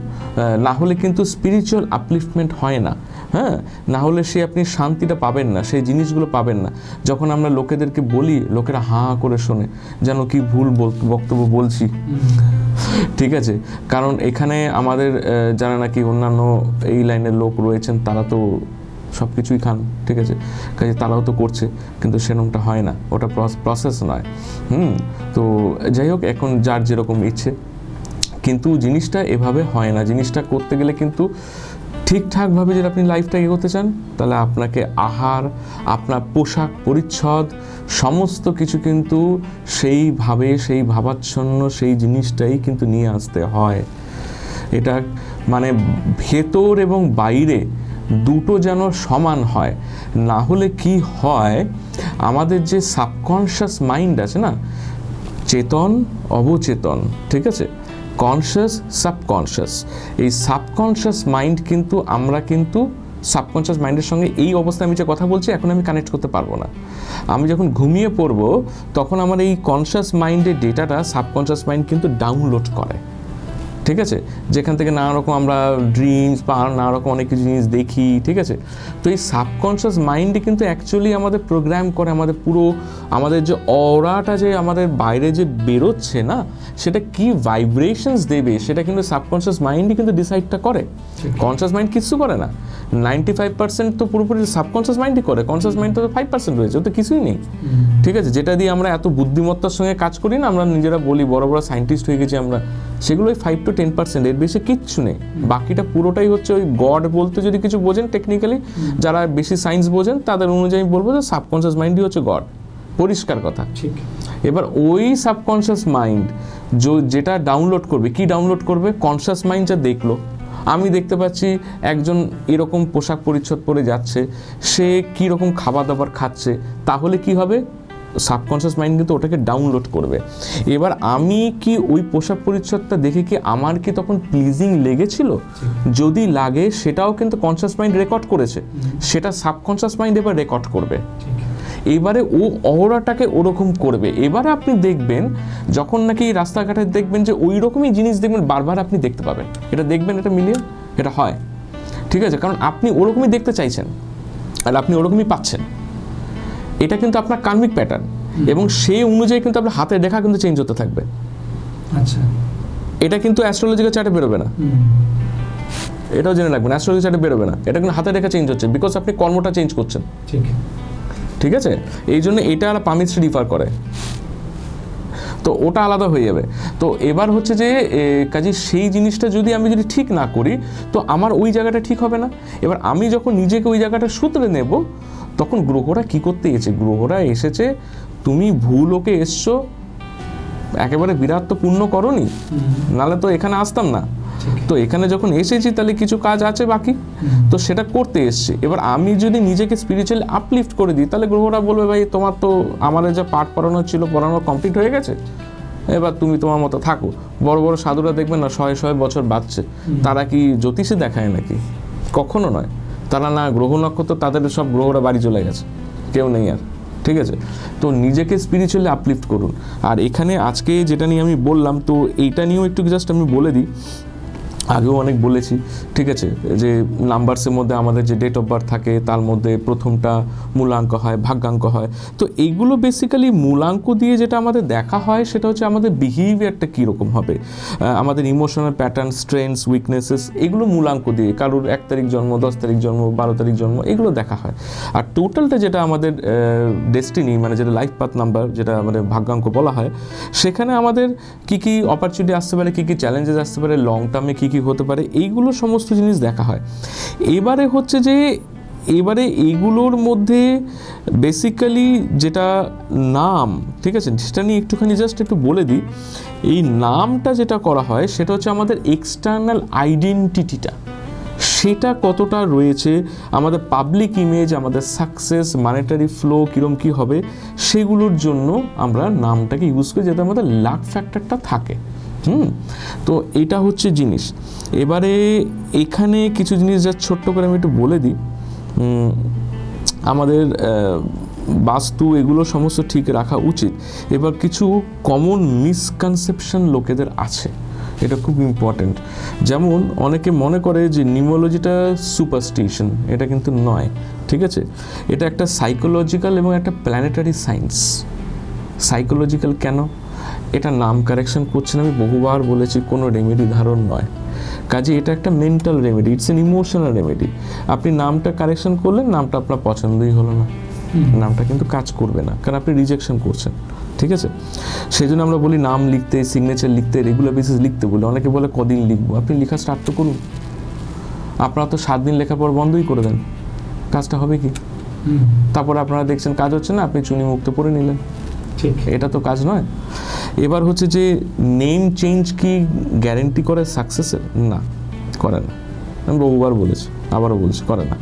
না হলে কিন্তু স্পিরিচুয়াল আপলিফটমেন্ট হয় না। হ্যাঁ, না হলে আপনি শান্তিটা পাবেন না, সেই জিনিসগুলো পাবেন না। যখন আমরা লোকেদেরকে বলি, লোকেরা হাঁ করে শোনে, যেন কি ভুল বক্তব্য বলছি, ঠিক আছে, কারণ এখানে আমাদের যারা নাকি অন্যান্য এই লাইনের লোক রয়েছেন তারা তো সব কিছুই খান, ঠিক আছে, কাজে তারাও তো করছে, কিন্তু সেরকমটা হয় না, ওটা প্রসেস নয়। তো যাই হোক, এখন যার যেরকম ইচ্ছে, কিন্তু জিনিসটা এভাবে হয় না। জিনিসটা করতে গেলে কিন্তু ঠিকঠাকভাবে যদি আপনি লাইফটা এগোতে চান, তাহলে আপনাকে আহার, আপনার পোশাক পরিচ্ছদ সমস্ত কিছু কিন্তু সেইভাবে, সেই ভাবাচ্ছন্ন সেই জিনিসটাই কিন্তু নিয়ে আসতে হয়। এটা মানে ভেতর এবং বাইরে দুটো যেন সমান হয়, না হলে কি হয়, আমাদের যে সাবকনশিয়াস মাইন্ড আছে না, চেতন অবচেতন, ঠিক আছে, কনশিয়াস সাবকনশিয়াস, এই সাবকনশিয়াস মাইন্ড কিন্তু আমরা কিন্তু সাবকনশিয়াস মাইন্ডের সঙ্গে এই অবস্থায় আমি যে কথা বলছি এখন আমি কানেক্ট করতে পারবো না। আমি যখন ঘুমিয়ে পড়বো তখন আমার এই কনশিয়াস মাইন্ডের ডেটাটা সাবকনশিয়াস মাইন্ড কিন্তু ডাউনলোড করে, ঠিক আছে, যেখান থেকে নানা রকম আমরা ড্রিমস বা নানা রকম অনেক কিছু জিনিস দেখি, ঠিক আছে। তো এই সাবকনশিয়াস মাইন্ডে কিন্তু অ্যাকচুয়ালি আমাদের প্রোগ্রাম করে, আমাদের পুরো আমাদের যে অরাটা যে আমাদের বাইরে যে বেরোচ্ছে না, সেটা কি ভাইব্রেশনস দেবে সেটা কিন্তু সাবকনশিয়াস মাইন্ডই কিন্তু ডিসাইডটা করে। কনশিয়াস মাইন্ড কিচ্ছু করে না, 95% তো পুরোপুরি সাবকনশিয়াস মাইন্ডই করে, কনশিয়াস মাইন্ড তো 5% রয়েছে, ও তো কিছুই নেই, ঠিক আছে, যেটা দিয়ে আমরা এত বুদ্ধিমত্তার সঙ্গে কাজ করি না, আমরা নিজেরা বলি বড় বড় সায়েন্টিস্ট হয়ে গেছি আমরা, সেগুলো ওই 5 to 10%, এর বেশি কিচ্ছু নেই। বাকিটা পুরোটাই হচ্ছে ওই গড বলতে যদি কিছু বোঝেন টেকনিক্যালি, যারা বেশি সায়েন্স বোঝেন তাদের অনুযায়ী বলবো যে সাবকনশিয়াস মাইন্ডই হচ্ছে গড, পরিষ্কার কথা। ঠিক। এবার ওই সাবকনশিয়াস মাইন্ড যেটা ডাউনলোড করবে, কি ডাউনলোড করবে, কনশিয়াস মাইন্ড যা দেখলো, আমি দেখতে পাচ্ছি একজন এরকম পোশাক পরিচ্ছদ পরে যাচ্ছে, সে কীরকম খাবার দাবার খাচ্ছে, তাহলে কি হবে, সাবকনশিয়াস মাইন্ড কিন্তু ওটাকে ডাউনলোড করবে। এবার আমি কি ওই পোশাক পরিচ্ছদটা দেখে কি আমার কি তখন প্লিজিং লেগেছিল, যদি লাগে সেটাও কিন্তু কনশিয়াস মাইন্ড রেকর্ড করেছে, সেটা সাবকনশিয়াস মাইন্ড এবার রেকর্ড করবে, এবারে ও অহরাটাকে ওরকম করবে। এবারে আপনি দেখবেন যখন নাকি রাস্তাঘাটে দেখবেন যে ওই রকমই জিনিস দেখবেন বারবার আপনি দেখতে পাবেন, এটা দেখবেন, এটা মিলিয়ে এটা হয়, ঠিক আছে, কারণ আপনি ওরকমই দেখতে চাইছেন আর আপনি ওরকমই পাচ্ছেন। এটা কিন্তু আপনার কার্মিক প্যাটার্ন, এবং সেই অনুযায়ী কিন্তু আপনার হাতের রেখা কিন্তু চেঞ্জ হতে থাকবে। আচ্ছা, এটা কিন্তু অ্যাস্ট্রোলজিক্যাল চার্টে বেরোবে না, এটাও জেনে রাখবেন, অ্যাস্ট্রোলজি চার্টে বেরোবে না, এটা কিন্তু হাতের রেখা চেঞ্জ হচ্ছে, বিকজ আপনি কর্মটা চেঞ্জ করছেন, ঠিক, ঠিক আছে, এই জন্য এটা আর পামিস্ট্রি ডিফার করে, তো ওটা আলাদা হয়ে যাবে। তো এবার হচ্ছে যে কাজে সেই জিনিসটা যদি আমি ঠিক না করি তো আমার ওই জায়গাটা ঠিক হবে না। এবার আমি যখন নিজেকে ওই জায়গাটা শুধরে নেব, তখন গ্রহরা কি করতে এসেছে, গ্রহরা এসেছে তুমি ভুল ওকে এসছো, একেবারে বিরাট তো পুণ্য করনি, নাহলে তো এখানে আসতাম না, তো এখানে যখন এসেছি তাহলে কিছু কাজ আছে বাকি, তো সেটা করতে এসছে। এবার আমি যদি নিজেকে স্পিরিচুয়ালি আপলিফট করে দিই, তাহলে গ্রহরা বলবে ভাই তোমার তো আমাদের যা পাঠ পড়ানো ছিল পড়ানো কমপ্লিট হয়ে গেছে, এবার তুমি তোমার মতো থাকো। বড় বড় সাধুরা দেখবেন না 100 বছর বাঁচছে, তারা কি জ্যোতিষে দেখায় নাকি? কখনো নয়, তারা না গ্রহ নক্ষত্র, তাদের সব গ্রহরা বাড়ি চলে গেছে, কেউ নেই আর, ঠিক আছে। তো নিজেকে স্পিরিচুয়ালি আপলিফট করুন। আর এখানে আজকে যেটা নিয়ে আমি বললাম, তো এইটা নিয়েও একটু জাস্ট আমি বলে দিই, আগেও অনেক বলেছি, ঠিক আছে, যে নাম্বারসের মধ্যে আমাদের যে ডেট অফ বার্থ থাকে তার মধ্যে প্রথমটা মূলাঙ্ক হয়, ভাগ্যাঙ্ক হয়। তো এইগুলো বেসিক্যালি মূলাঙ্ক দিয়ে যেটা আমাদের দেখা হয় সেটা হচ্ছে আমাদের বিহেভিয়ারটা কীরকম হবে, আমাদের ইমোশনাল প্যাটার্ন, স্ট্রেংথস, উইকনেসেস, এগুলো মূলাঙ্ক দিয়ে, কারোর 1 তারিখ জন্ম, 10 তারিখ জন্ম, 12 তারিখ জন্ম, এগুলো দেখা হয়। আর টোটালটা যেটা আমাদের ডেস্টিনি, মানে যেটা লাইফ পাথ নাম্বার, যেটা আমাদের ভাগ্যাঙ্ক বলা হয়, সেখানে আমাদের কী কী অপরচুনিটি আসতে পারে, কী কী চ্যালেঞ্জেস আসতে পারে, লং টার্মে কী কী হতে পারে, এইগুলো সমস্ত জিনিস দেখা হয়। এবারে হচ্ছে যে এইগুলোর মধ্যে বেসিক্যালি যেটা নাম, ঠিক আছে, সেটা নিয়ে একটুখানি জাস্ট একটু বলে দিই। এই নামটা যেটা করা হয় সেটা হচ্ছে আমাদের এক্সটার্নাল আইডেন্টিটিটা, সেটা কতটা রয়েছে, আমাদের পাবলিক ইমেজ, আমাদের সাকসেস, মানিটারি ফ্লো কীরকম কী হবে, সেগুলোর জন্য আমরা নামটাকে ইউজ করি যাতে আমাদের লাক ফ্যাক্টরটা থাকে। তো এটা হচ্ছে জিনিস। এবারে এখানে কিছু জিনিস যা ছোট্ট করে আমি একটু বলে দিই। আমাদের বাস্তু এগুলো সমস্ত ঠিক রাখা উচিত। এবার কিছু কমন মিসকনসেপশন লোকেদের আছে, এটা খুব ইম্পর্ট্যান্ট। যেমন অনেকে মনে করে যে নিউমোলজিটা সুপারস্টিশন, এটা কিন্তু নয়, ঠিক আছে। এটা একটা সাইকোলজিক্যাল এবং একটা প্ল্যানেটারি সায়েন্স। সাইকোলজিক্যাল কেন? এটা নাম কারেকশন করছেন, আমি বহুবার বলেছি, কোনো রেমেডি ধারণ নয়। কাজে এটা একটা mental remedy, it's an emotional remedy. আপনি নামটা কারেকশন করলেন, নামটা আপনার পছন্দই হলো না, নামটা কিন্তু কাজ করবে না, কারণ আপনি রিজেকশন করছেন, ঠিক আছে। সেই জন্য আমরা বলি নাম লিখতে, সিগনেচার লিখতে, রেগুলার বেসিস লিখতে বলি। অনেকে বলে কদিন লিখবো, আপনি লেখা স্টার্ট তো করুন। আপনারা তো 7 দিন লেখার পর বন্ধই করে দেন, কাজটা হবে কি? তারপর আপনারা দেখছেন কাজ হচ্ছে না, আপনি চুনি মুক্ত পড়ে নিলেন, ঠিক, এটা তো কাজ নয়। এবার হচ্ছে যে নেম চেঞ্জ কি গ্যারেন্টি করে সাকসেসের? না, করে না। আমি বহুবার বলেছি, আবারও বলছি, করে না।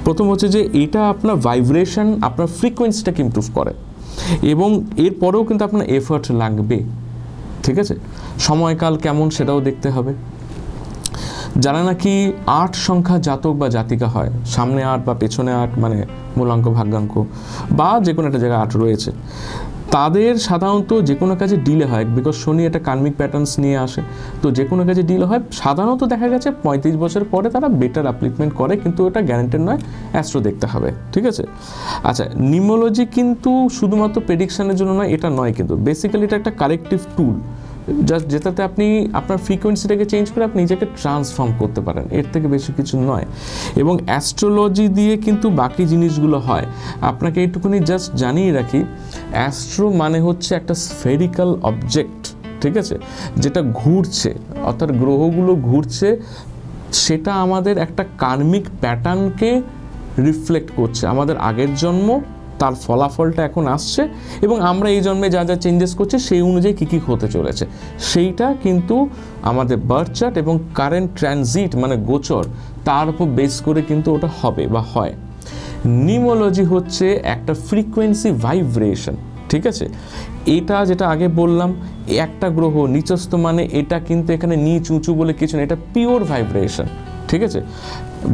প্রথম হচ্ছে যে এটা আপনার ভাইব্রেশন, আপনার ফ্রিকোয়েন্সিটাকে ইমপ্রুভ করে, এবং এরপরেও কিন্তু আপনার এফার্ট লাগবে, ঠিক আছে। সময়কাল কেমন সেটাও দেখতে হবে। যারা নাকি 8 সংখ্যা জাতক বা জাতিকা হয়, সামনে 8 বা পেছনে 8, মানে মূলাঙ্ক, ভাগ্যাঙ্ক, বা যে কোনো একটা জায়গায় 8 রয়েছে, তাদের সাধারণত যে কোনো কাজে ডিলে হয়, বিকজ শনি একটা কার্মিক প্যাটার্নস নিয়ে আসে। তো যে কোনো কাজে ডিলে হয়, সাধারণত দেখা গেছে 35 বছর পরে তারা বেটার অ্যাপ্লিকমেন্ট করে, কিন্তু ওটা গ্যারান্টেড নয়, অ্যাস্ট্রো দেখতে হবে, ঠিক আছে। আচ্ছা, নিউমোলজি কিন্তু শুধুমাত্র প্রেডিকশনের জন্য নয়, এটা নয়, কিন্তু বেসিক্যালি এটা একটা কারেক্টিভ টুল, জাস্ট যেটাতে আপনি আপনার ফ্রিকোয়েন্সিটাকে চেঞ্জ করে আপনি নিজেকে ট্রান্সফর্ম করতে পারেন, এর থেকে বেশি কিছু নয়। এবং অ্যাস্ট্রোলজি দিয়ে কিন্তু বাকি জিনিসগুলো হয়। আপনাকে এইটুকুনি জাস্ট জানিয়ে রাখি, অ্যাস্ট্রো মানে হচ্ছে একটা স্ফেরিক্যাল অবজেক্ট, ঠিক আছে, যেটা ঘুরছে, অর্থাৎ গ্রহগুলো ঘুরছে, সেটা আমাদের একটা কার্মিক প্যাটার্নকে রিফ্লেক্ট করছে, আমাদের আগের জন্ম, তার ফলাফলটা এখন আসছে, এবং আমরা এই জন্মে যা যা চেঞ্জেস করছি সেই অনুযায়ী কী কী হতে চলেছে, সেইটা কিন্তু আমাদের বার্থ চার্ট এবং কারেন্ট ট্রানজিট, মানে গোচর, তার উপর বেস করে কিন্তু ওটা হবে বা হয়। নিউমোলজি হচ্ছে একটা ফ্রিকোয়েন্সি ভাইব্রেশন, ঠিক আছে। এটা যেটা আগে বললাম, একটা গ্রহ নিচস্থ, মানে এটা কিন্তু এখানে নিচ উঁচু বলে কিছু না, এটা পিওর ভাইব্রেশন, ঠিক আছে।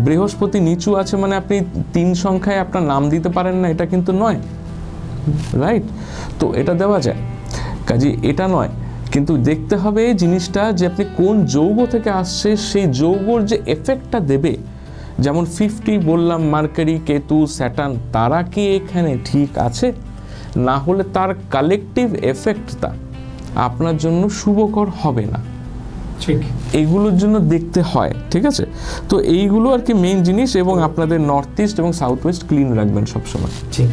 বৃহস্পতি নিচু আছে মানে আপনি 3 সংখ্যায় আপনার নাম দিতে পারেন না, এটা কিন্তু নয়, রাইট। তো এটা দেওয়া যায়, কাজে এটা নয়, কিন্তু দেখতে হবে জিনিসটা যে আপনি কোন যৌগ থেকে আসছে, সেই যৌগর যে এফেক্টটা দেবে। যেমন 50 বললাম, মার্কারি, কেতু, স্যাটার্ন, তারা কি এখানে ঠিক আছে? না হলে তার কালেকটিভ এফেক্টটা আপনার জন্য শুভকর হবে না, ঠিক, এইগুলোর জন্য দেখতে হয়, ঠিক আছে। তো এইগুলো আর কি মেইন জিনিস, এবং আপনাদের নর্থ ইস্ট এবং সাউথ ওয়েস্ট ক্লিন রাখবেন সবসময়, ঠিক।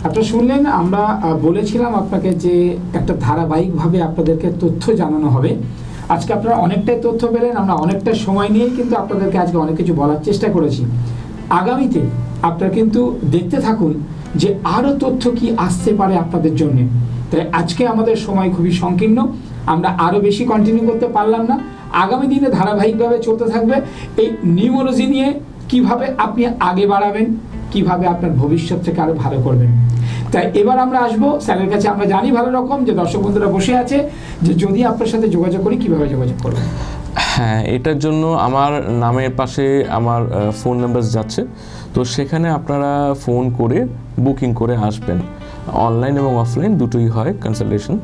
আপনারা শুনলেন, আমরা বলেছিলাম আপনাকে যে একটা ধারাবাহিকভাবে আপনাদেরকে তথ্য জানানো হবে। আজকে আপনারা অনেকটাই তথ্য পেলেন, আমরা অনেকটা সময় নিয়েই কিন্তু আপনাদেরকে আজকে অনেক কিছু বলার চেষ্টা করেছি। আগামীতে আপনারা কিন্তু দেখতে থাকুন যে আরও তথ্য কি আসতে পারে আপনাদের জন্য। তাই আজকে আমাদের সময় খুবই সংকীর্ণ, আমরা আরও বেশি কন্টিনিউ করতে পারলাম না। আগামী দিনে ধারাবাহিকভাবে চলতে থাকবে এই নিউমোলজি নিয়ে, কিভাবে আপনি আগে বাড়াবেন, কিভাবে আপনার ভবিষ্যৎটাকে আরও ভালো করবেন। তাই এবার আমরা আসবো স্যারের কাছে। আমরা জানি ভালো রকম যে দর্শক বন্ধুরা বসে আছে, যে যদি আপনার সাথে যোগাযোগ করি কীভাবে যোগাযোগ করবেন। হ্যাঁ, এটার জন্য আমার নামের পাশে আমার ফোন নাম্বার যাচ্ছে, তো সেখানে আপনারা ফোন করে বুকিং করে আসবেন। অনলাইন এবং অফলাইন দুটোই হয় কনসালটেশন,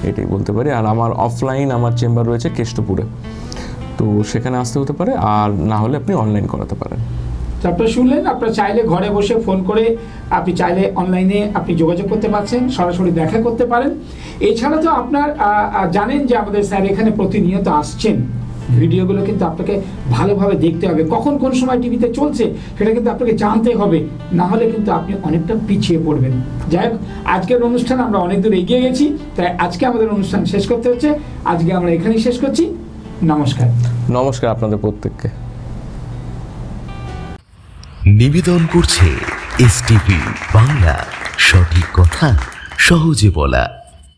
এটাই বলতে পারি। আর আমার অফলাইন আমার চেম্বার রয়েছে কেষ্টপুরে, তো সেখানে আসতে হতে পারে, আর না হলে আপনি অনলাইন করাতে পারেন। তো আপনারা শুনলেন, আপনারা চাইলে ঘরে বসে ফোন করে, আপনি চাইলে অনলাইনে আপনি যোগাযোগ করতে পারছেন, সরাসরি দেখা করতে পারেন। এছাড়া তো আপনার জানেন যে আমাদের স্যার এখানে প্রতিনিয়ত আসছেন, ভিডিওগুলো কিন্তু আপনাকে ভালোভাবে দেখতে হবে, কখন কোন সময় টিভিতে চলছে সেটা কিন্তু আপনাকে জানতে হবে, না হলে কিন্তু আপনি অনেকটা পিছিয়ে পড়বেন। যাই হোক, আজকের অনুষ্ঠান আমরা অনেক দূর এগিয়ে গেছি, তাই আজকে আমাদের অনুষ্ঠান শেষ করতে হচ্ছে। আজকে আমরা এখানেই শেষ করছি। নমস্কার। নমস্কার আপনাদের প্রত্যেককে। নিবেদন করছে এসটিভি বাংলা, সঠিক কথা সহজে বলা।